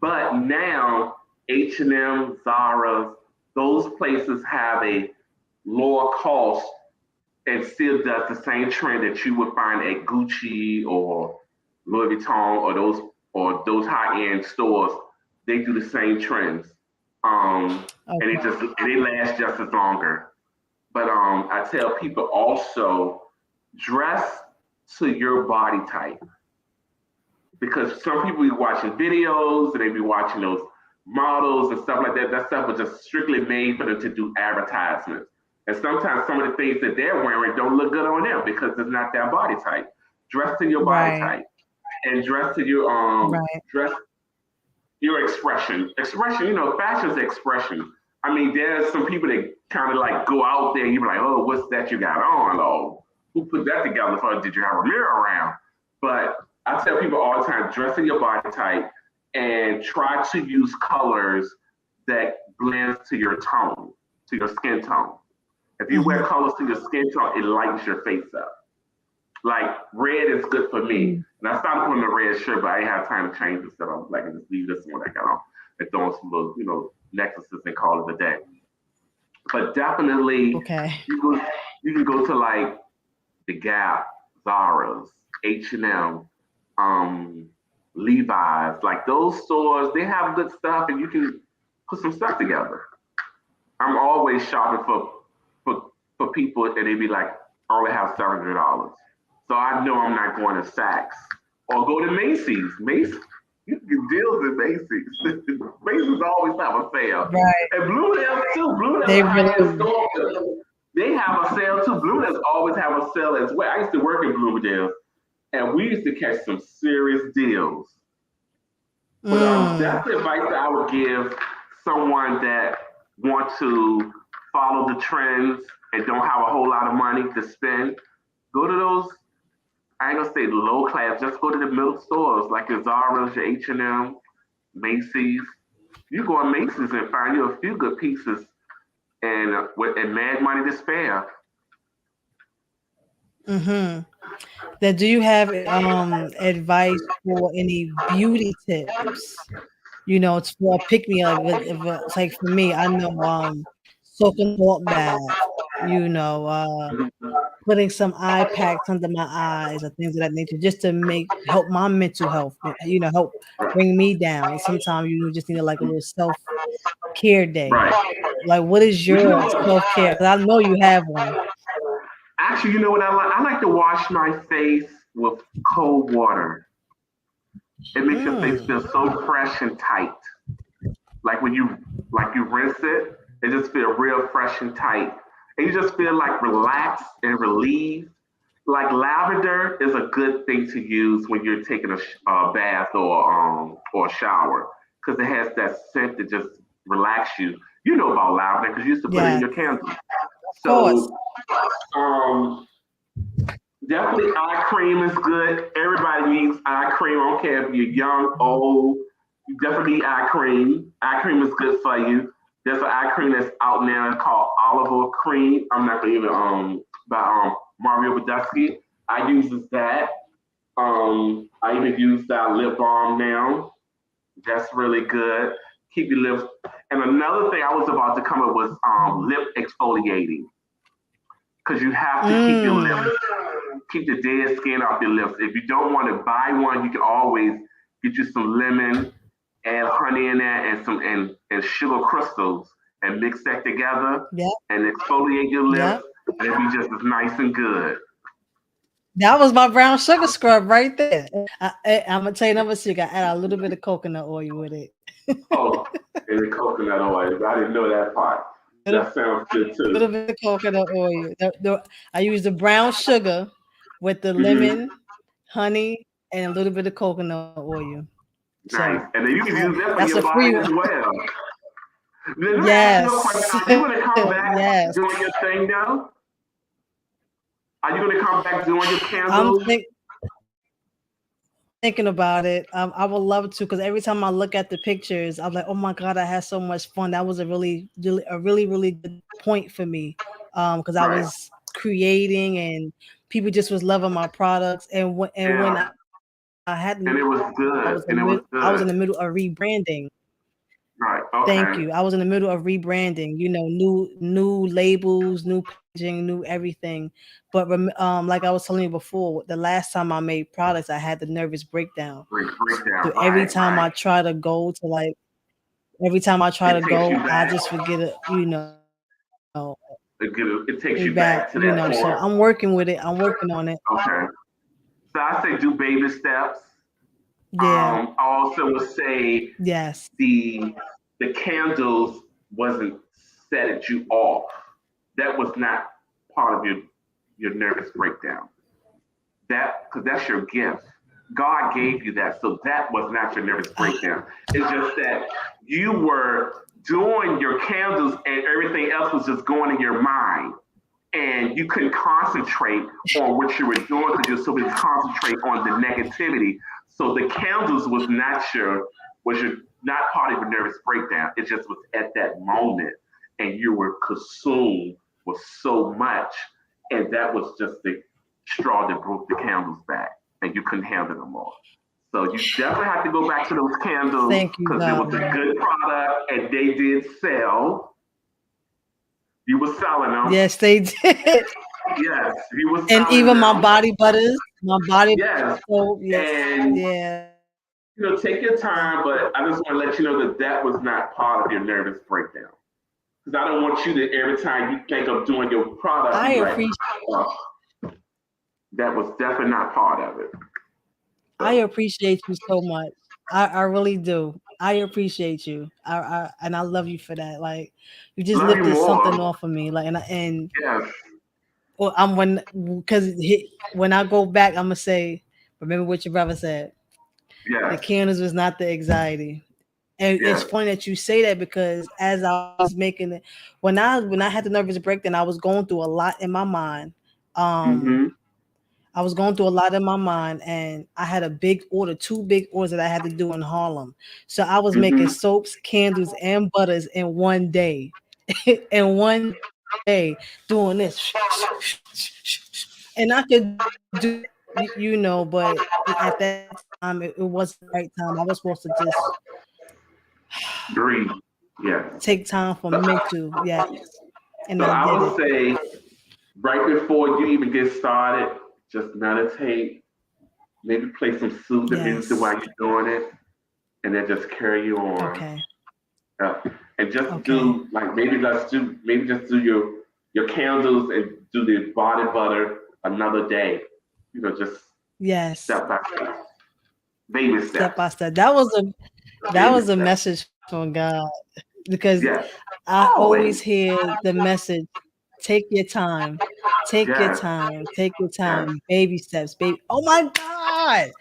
But now H&M, Zara, those places have a lower cost and still does the same trend that you would find at Gucci or Louis Vuitton or those high end stores. They do the same trends, and okay. it last just as longer. But I tell people also dress to your body type, because some people be watching videos and they be watching those models and stuff like that. That stuff was just strictly made for them to do advertisements. And sometimes some of the things that they're wearing don't look good on them because it's not their body type. Dress to your body Right. type and dress to your Right. dress your expression. Expression, fashion's expression. I mean, there's some people that kind of like go out there and you're like, oh, what's that you got on? Or who put that together for? Did you have a mirror around? But I tell people all the time, dress in your body type and try to use colors that blends to your tone, to your skin tone. If you wear Mm-hmm. colors to your skin tone, it lightens your face up. Like red is good for me. And I started putting a red shirt, but I ain't have time to change it. So I'm like, just leave this one I got on and throw on some little, necklaces and call it a day. But definitely Okay. you go you can go to like the Gap, Zara's, H&M, um, Levi's, like those stores, they have good stuff and you can put some stuff together. I'm always shopping for people and they be like, I only have $700. So I know I'm not going to Saks or go to Macy's. Macy's, you can get deals at Macy's. Macy's always have a sale. Right. And Bloomingdale's too. Bloomingdale's They a really high-end do. store. They have a sale too. Bloomingdale's always have a sale as well. I used to work in Bloomingdale's and we used to catch some serious deals. But Mm. that's the advice that I would give someone that want to follow the trends and don't have a whole lot of money to spend. Go to those. I ain't gonna say low class. Just go to the middle stores like your Zara's, your H&M, Macy's. You go to Macy's and find you a few good pieces and mad money to spare. Mm-hmm. Then do you have advice for any beauty tips? It's for a pick me like if it's like for me, I know soaking salt bath, putting some eye packs under my eyes or things of that nature just to make help my mental health, help bring me down. And sometimes you just need like a little self-care day. Right. Like what is Well, your self-care? Because I know you have one. actually, you know what I like? I like to wash my face with cold water. It makes your face Mm. feel so fresh and tight. Like when you rinse it, it just feel real fresh and tight. And you just feel like relaxed and relieved. Like lavender is a good thing to use when you're taking a bath or a shower because it has that scent that just relax you. You know about lavender because you used to put it in Yeah, your candles. of course. So um, definitely eye cream is good. Everybody needs eye cream. I don't care if you're young, old. You definitely need eye cream. Eye cream is good for you. There's an eye cream that's out now called olive oil cream. I'm not gonna even by Mario Badescu. I uses that. I even use that lip balm now. That's really good. Keep your lips. And another thing I was about to come up was lip exfoliating because you have to keep your Mm. lips, keep the dead skin off your lips. If you don't want to buy one, you can always get you some lemon, add honey in there, and and sugar crystals, and mix that together Yeah, and exfoliate your yeah. lips, and it'll be just as nice and good. That was my brown sugar scrub right there. I'm gonna tell you another secret. I add a little bit of coconut oil with it. Oh, and the coconut oil. I didn't know that part. Little, That sounds good little too. bit of coconut oil. I use the brown sugar with the Hmm. lemon, honey, and a little bit of coconut oil. So Nice. And then you can use that for that's a your free body one. as well. Let me ask you a question. Yes, Are you going to come back yes. doing your thing now? Are you going to come back doing your I'm candles? think, I'm thinking about it. I would love to because every time I look at the pictures, I'm like, oh my god, I had so much fun. That was a really good point for me. Because I Right. was creating and people just was loving my products. And when Yeah. I hadn't, And it was good. And it I was was in the middle good. of rebranding. Right. Thank Okay. you. I was in the middle of rebranding, new labels, new packaging, new everything. But like I was telling you before, the last time I made products, I had the nervous breakdown. So Breakdown. every time Right. I try Right. to go to like every time I try to It takes go, you I back. just forget it, It takes me you back, back to that so point. I'm working with it. I'm working on it. Okay. So I say do baby steps. Yeah. I also would say Yes. the the candles wasn't set you off. That was not part of your nervous breakdown. That because that's your gift. God gave you that, so that was not your nervous Ah, breakdown. It's just that you were doing your candles and everything else was just going in your mind. And you couldn't concentrate on what you were doing because you're so busy concentrate on the negativity. So the candles was your not part of your nervous breakdown. It just was at that moment, and you were consumed with so much, and that was just the straw that broke the candles back, and you couldn't handle them more. So you definitely have to go back to those candles thank you, because it was a God. good product and they did sell. You were selling them. Yes, they did. Yes, you were And selling even my them. body butters, my body Yes, soap. Yes. and Yeah. take your time, but I just want to let you know that that was not part of your nervous breakdown. Because I don't want you to every time you think of doing your product, I you be like, appreciate oh, that was definitely not part of it. I So appreciate you so much. I really do. I appreciate you. And I love you for that. Like you just love you lifted something more. off of me. Like and Yes, well, I'm because when I go back, I'm gonna say, remember what your brother said. The yes, candles was not the anxiety. And it's yes. funny that you say that because as I was making it, when I had the nervous breakdown, I was going through a lot in my mind. Um, Mm-hmm. I was going through a lot in my mind, and I had a big order, two big orders that I had to do in Harlem. So I was making Mm-hmm. soaps, candles, and butters in one day. In one day, doing this, and I could do that, but at that time, it wasn't the right time. I was supposed to just Breathe. Yes. take time for mental, yes, and So I I did would it. say right before you even get started, just meditate. Maybe play some soothing music Yes. while you're doing it, and then just carry you on. Okay. Yeah. And just Okay. do like maybe just do your candles and do the body butter another day. Just Yes. step by step, baby Step steps, by step. That baby was a steps. message from God because Yes, I always always. hear the message, take your time. Take your Yes, time. Take your yes. time. Baby steps, baby. Oh my God.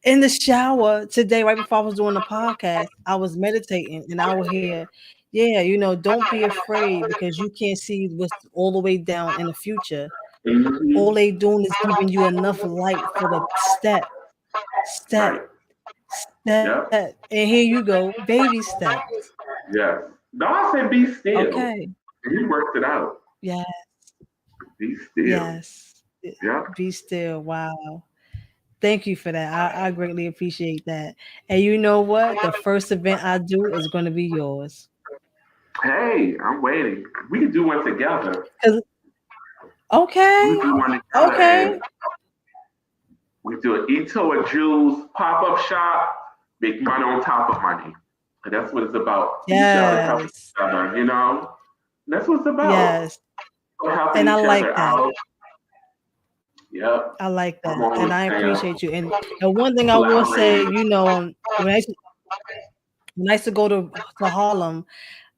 In the shower today, right before I was doing the podcast, I was meditating and I would hear, yeah, don't be afraid because you can't see what's all the way down in the future. All Hmm. they doing is giving you enough light for the step, Right. step. Yep. And here you go, baby steps. Yes. No, I said be still. Okay. You worked it out. Yeah. Be still. Yes. Yep. Be still. Wow. Thank you for that. I greatly appreciate that. And you know what? The first event I do is going to be yours. Hey, I'm waiting. We can do one together. 'Cause- We okay. can do one together Okay. and we do an Ito and Jules pop-up shop, make money on top of money. And that's what it's about. Each other, helping Yes. each other. That's what it's about. Yes. So helping And I each like other that. out. Yep. I like I'm that. And always I saying appreciate you. And one thing I will say, collaborating. when I used to go to Harlem,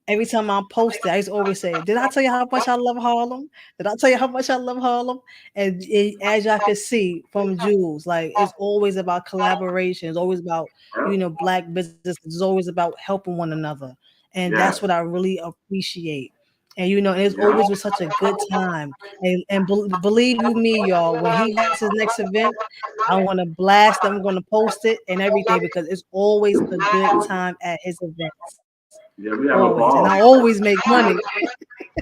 every time I post it, I used to always say, "Did I tell you how much I love Harlem? Did I tell you how much I love Harlem?" And as y'all can see from Jules, like it's always about collaboration. It's always about Yep. black business. It's always about helping one another, and that's Yes. what I really appreciate. And and it's Yep. always with such a good time. And believe you me, y'all, when he has his next event, I'm gonna blast. I'm gonna post it and everything because it's always a good time at his events. Yeah, we have a Always. And ball. I always make money.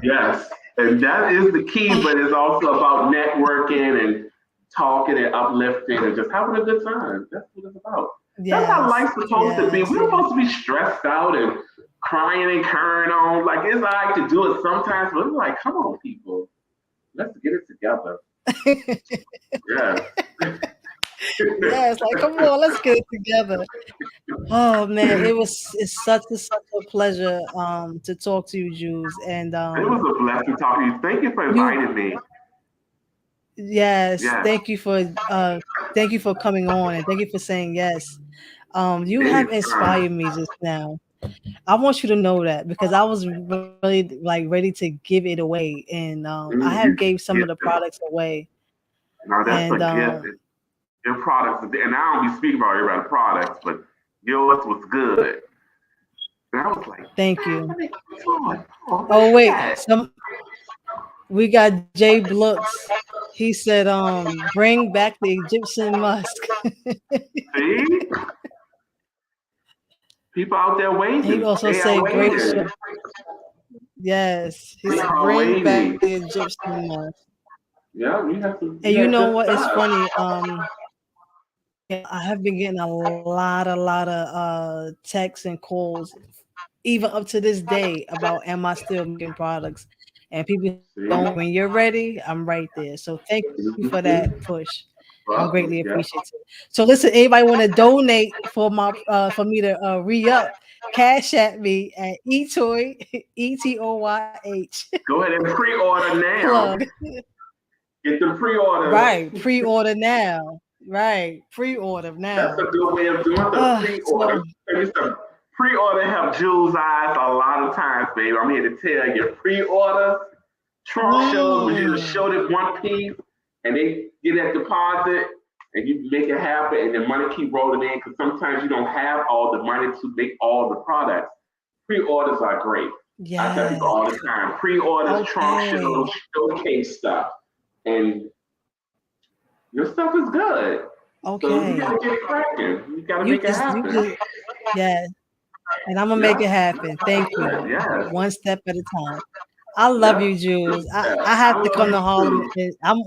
Yes, and that is the key, but it's also about networking and talking and uplifting and just having a good time. That's what it's about. That's how Yes. life's supposed to be. Yes. We're Yes. supposed to be stressed out and crying and carrying on. Like it's all right to do it sometimes, but it's like, come on, people, let's get it together. Yes. Yeah, it's like, come on, let's get it together. Oh man, it's such a pleasure to talk to you, Jules. And It was a blessing talking to you. Thank you for you inviting me. yes, Yes, thank you for coming on and thank you for saying yes. You have anytime. inspired me just now. I want you to know that because I was really like ready to give it away, and I have Mm, gave you some of the gifted. products away, Now that's and a gift. Your products, and I don't be speaking about everybody's products, but yours was good. And I was like, thank God, you. let me go. Oh, what's Oh wait, that? we got Jay Blooks. He said, bring back the Egyptian musk. See, people out there He waiting. also They are said, great waiting. show. Yes, he They said, are bring back the waiting. Egyptian musk. Yeah, And we you have know good what? It's stuff. funny. Yeah, I have been getting a lot of texts and calls, even up to this day, about am I still making products? And people say, See, don't worry, when you're ready, I'm right there. So thank you for that push. I'm greatly welcome. Yeah. appreciative. So listen, anybody want to donate for me to re up? Cash at me at eToy ETOYH Go ahead and pre-order plug. now. Get the pre-orders. Right, pre-order now. Right, pre-order That's a now. good way of doing the pre-order. So I used to pre-order help Jules Eyes a lot of times, baby. I'm here to tell you, pre-orders, trunk shows when you just mm, show it one piece and they get that deposit and you make it happen and the money keep rolling in because sometimes you don't have all the money to make all the products. Pre-orders are great. I tell people yes. all the time, pre-orders, trunk Okay. shows, showcase stuff. And your stuff is good. So you Okay. gotta get it cracking. You gotta make it You happen. just yeah, and I'm gonna make Yeah, it happen. Thank good. you. Yes. One step at a time. I love Yep. you, Jules. Yeah. I I have to love come you to Harlem. too. I'm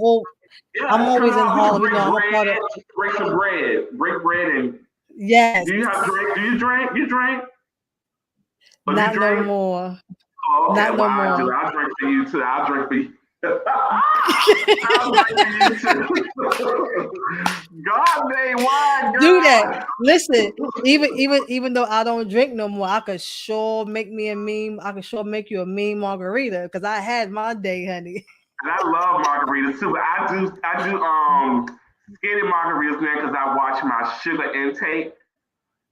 Yeah, come always in on. We can Harlem. You know, break I'm a bread, part of break some bread, break bread, and yes. do you have drink? Do you drink? You drink? Or do you Not no drink? more. Oh, okay. Not Well, no I do. more. I'll drink for you too. I'll drink for you. I'll drink for you too. God made wine, Do that. girl. Listen, even though I don't drink no more, I could sure make me a meme. I could sure make you a meme margarita because I had my day, honey. And I love margaritas too, but I do skinny margaritas now because I watch my sugar intake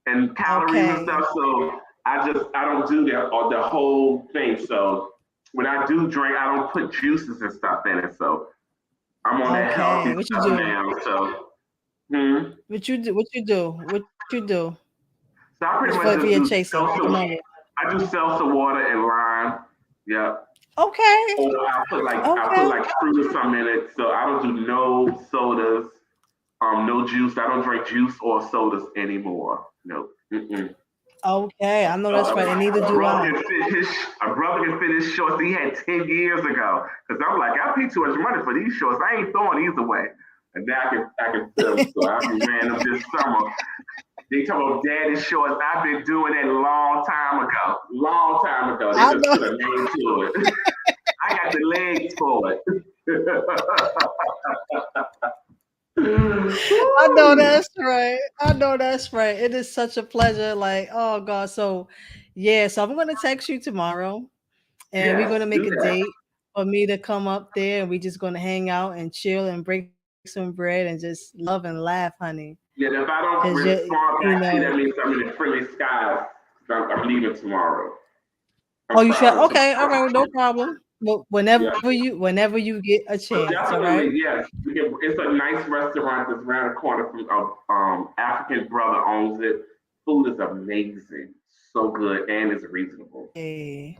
and calories and Okay. stuff. So I don't do that or the whole thing. So when I do drink, I don't put juices and stuff in it. So I'm on that healthy Okay. What you stuff do? now. So hmm. What you do? What you do? What you do? So I pretty It's much for just your do chaser. What you seltzer. on with? I do seltzer water and lime. Yeah. Okay. Or I put Okay. like fruit or something in it. So I don't do no sodas. No juice. I don't drink juice or sodas anymore. No. Mm-mm. Okay. I know that's right. And neither A do brother I. can fit his a brother can fit his shorts he had 10 years ago. Cause I'm like, I paid too much money for these shorts. I ain't throwing these away. And now I can fit them. So I'll be wearing them this summer. They talk about daddy shorts. I've been doing that a long time ago. Long time ago. They I just know. put a name to it. I got the legs for it. I know Woo! that's right. I know that's right. It is such a pleasure. Like, oh God. So yeah, so I'm gonna text you tomorrow and we're gonna Yes, make do a that. date for me to come up there and we're just gonna hang out and chill and break some bread and just love and laugh, honey. Yeah, if I Cause don't respond you back to know, you, that means I'm in the friendly skies. I'm leaving tomorrow. oh, I'm you should. traveling Okay, all tomorrow. right, well, no problem. But Yeah. whenever you get a So chance, all right. definitely, yes. It's a nice restaurant that's around the corner from African brother owns it. Food is amazing, so good, and it's reasonable. Hey,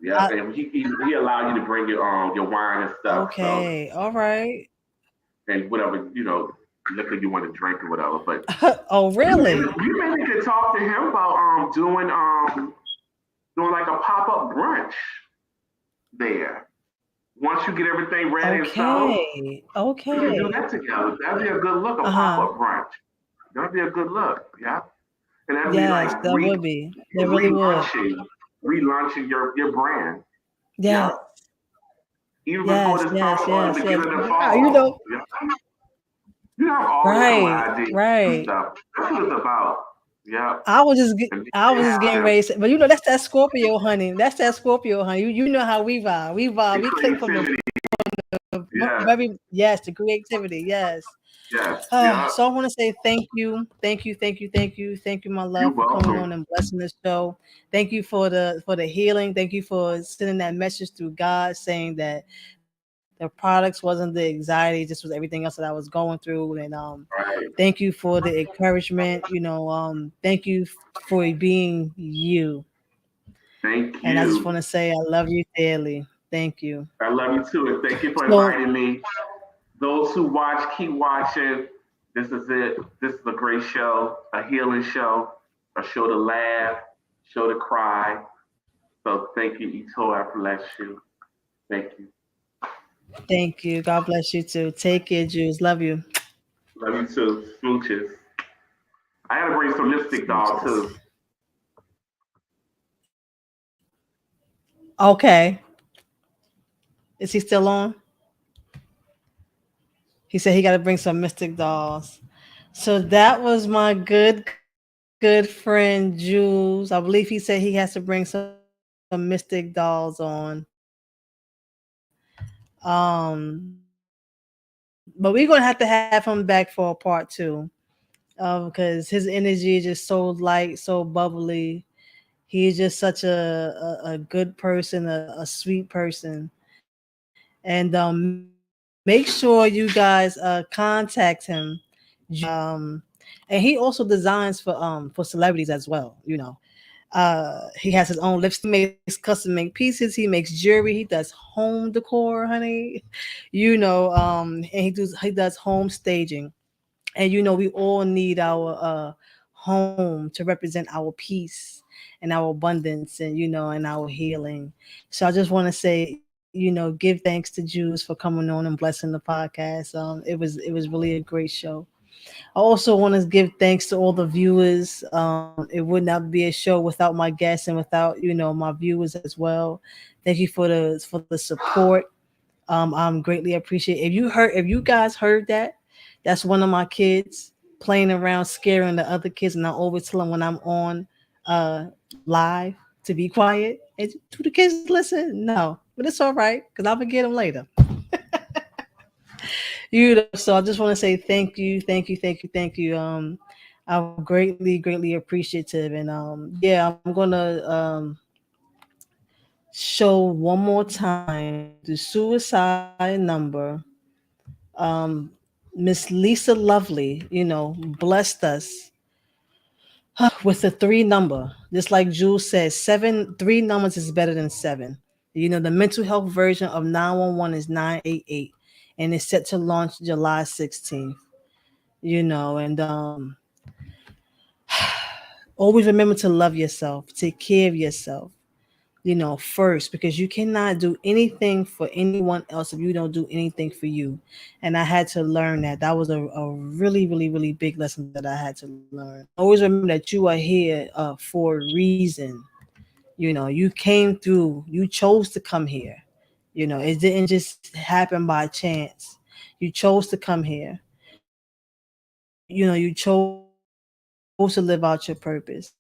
Yeah, and he allowed you to bring your wine and stuff. So okay, all right. and whatever liquor you want to drink or whatever. But Oh, really? you maybe could talk to him about doing like a pop up brunch there. Once you get everything ready and settled, Okay, we can do okay. that together. That'd be a good look, a pop Uh-huh. up brunch. That'd be a good look, yeah. And that'd be Yes, like that would be. That really would. relaunching, relaunching your brand. Yes, Yeah. Even before yes, the yes, summer or yes, the yes. beginning of the Wow, you fall. know, Yeah. You have all this come with Right, ideas and right. stuff. That's what it's about. Yeah. I And was just they getting have ready to them say, but that's that Scorpio, honey. That's that Scorpio, honey. You know how we vibe. We vibe. the We click from the creativity. Yes. very yes, the creativity. Yes. Yes. Yeah. So I want to say thank you, thank you, thank you, thank you, thank you, my You're love, for coming welcome. on and blessing the show. Thank you for the healing. Thank you for sending that message through God, saying that the products wasn't the anxiety, just was everything else that I was going through. And Right. thank you for the encouragement. Thank you for being you. Thank And I just want you. to say I love you dearly. Thank you. I love you too, and thank you for So inviting me. Those who watch, keep watching. This is it. This is a great show, a healing show, a show to laugh, show to cry. So thank you, Ito. I bless you. Thank you. thank you. God bless you too. Take care, Jews. Love you. Love you too. Smooches. I gotta bring some lipstick doll Smooches. too. Okay. Is he still on? He said he got to bring some mystic dolls. So that was my good friend Jules. I believe he said he has to bring some mystic dolls on. But we're gonna have to have him back for a part two. Because his energy is just so light, so bubbly. He's just such a good person, a sweet person. And make sure you guys contact him, Jules. And he also designs for celebrities as well. He has his own lipstick. He makes custom made pieces. He makes jewelry. He does home decor, honey. And he does home staging. And we all need our home to represent our peace and our abundance and our healing. So I just want to say, give thanks to Jews for coming on and blessing the podcast. It was really a great show. I also want to give thanks to all the viewers. It would not be a show without my guests and without my viewers as well. Thank you for the support. I'm greatly appreciate. If you guys heard that, that's one of my kids playing around, scaring the other kids, and I always tell them when I'm on uh live to be quiet. And do the kids listen? No, but it's all right because I'll forget them later. So I just want to say thank you, thank you, thank you, thank you. I'm greatly appreciative, and yeah, I'm gonna show one more time the suicide number. Um, Miss Lisa Lovely, blessed us with the three number. Just like Jules says, three numbers is better than seven. The mental health version of 911 is 988, and it's set to launch July 16th. And always remember to love yourself, take care of yourself, first, because you cannot do anything for anyone else if you don't do anything for you. And I had to learn that. That was a really big lesson that I had to learn. Always remember that you are here for a reason. You came through, you chose to come here. It didn't just happen by chance. You chose to come here. You chose to live out your purpose.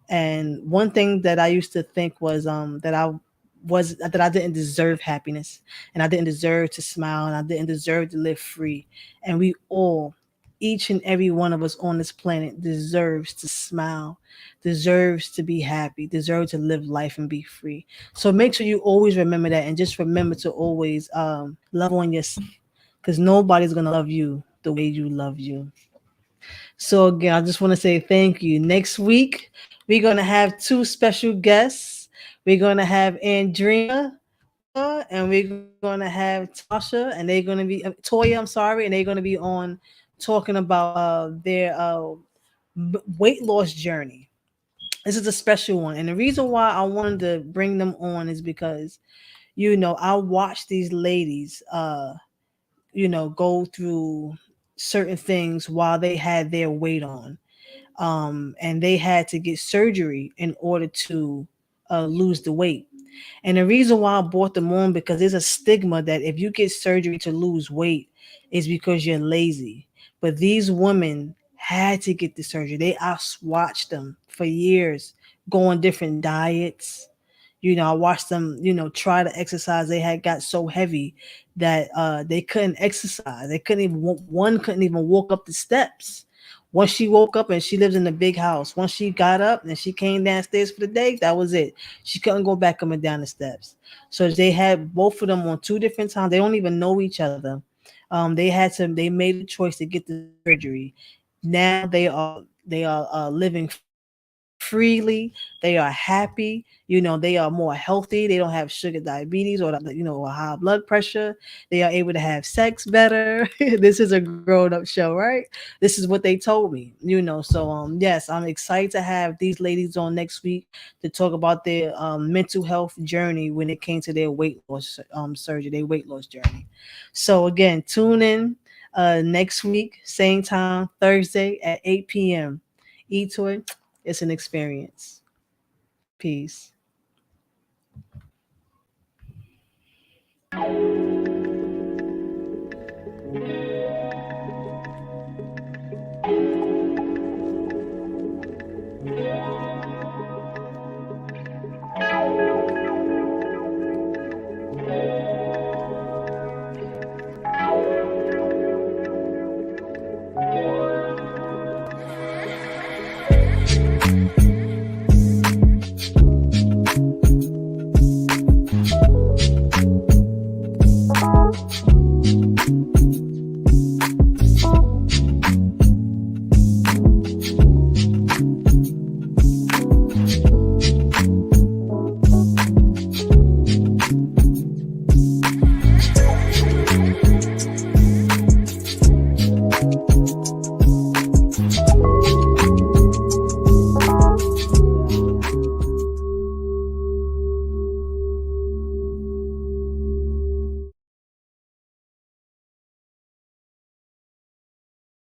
And one thing that I used to think was that I didn't deserve happiness, and I didn't deserve to smile, and I didn't deserve to live free. And we all, each and every one of us on this planet, deserves to smile, deserves to be happy, deserves to live life and be free. So make sure you always remember that, and just remember to always love on yourself, because nobody's gonna love you the way you love you. So again, I just want to say thank you. Next week, we're gonna have two special guests. We're gonna have Andrina and we're gonna have Tasha, and they're gonna be Toya. I'm sorry, and they're gonna be on talking about their weight loss journey. This is a special one, and the reason why I wanted to bring them on is because I watched these ladies go through certain things while they had their weight on, and they had to get surgery in order to lose the weight. And the reason why I brought them on, because there's a stigma that if you get surgery to lose weight, it's because you're lazy. But these women had to get the surgery. I watched them for years go on different diets. I watched them, try to exercise. They had got so heavy that they couldn't exercise. They couldn't even one couldn't even walk up the steps. Once she woke up, and she lives in a big house. Once she got up and she came downstairs for the day, that was it. She couldn't go back up and down the steps. So they had both of them on two different times. They don't even know each other. They made a choice to get the surgery. Now they are living freely. They are happy. They are more healthy. They don't have sugar diabetes or or high blood pressure. They are able to have sex better. This is a grown up show, right? This is what they told me. So yes, I'm excited to have these ladies on next week to talk about their mental health journey when it came to their weight loss surgery, their weight loss journey. So again, tune in next week, same time, Thursday at 8 p.m. Eat to it. It's an experience. Peace.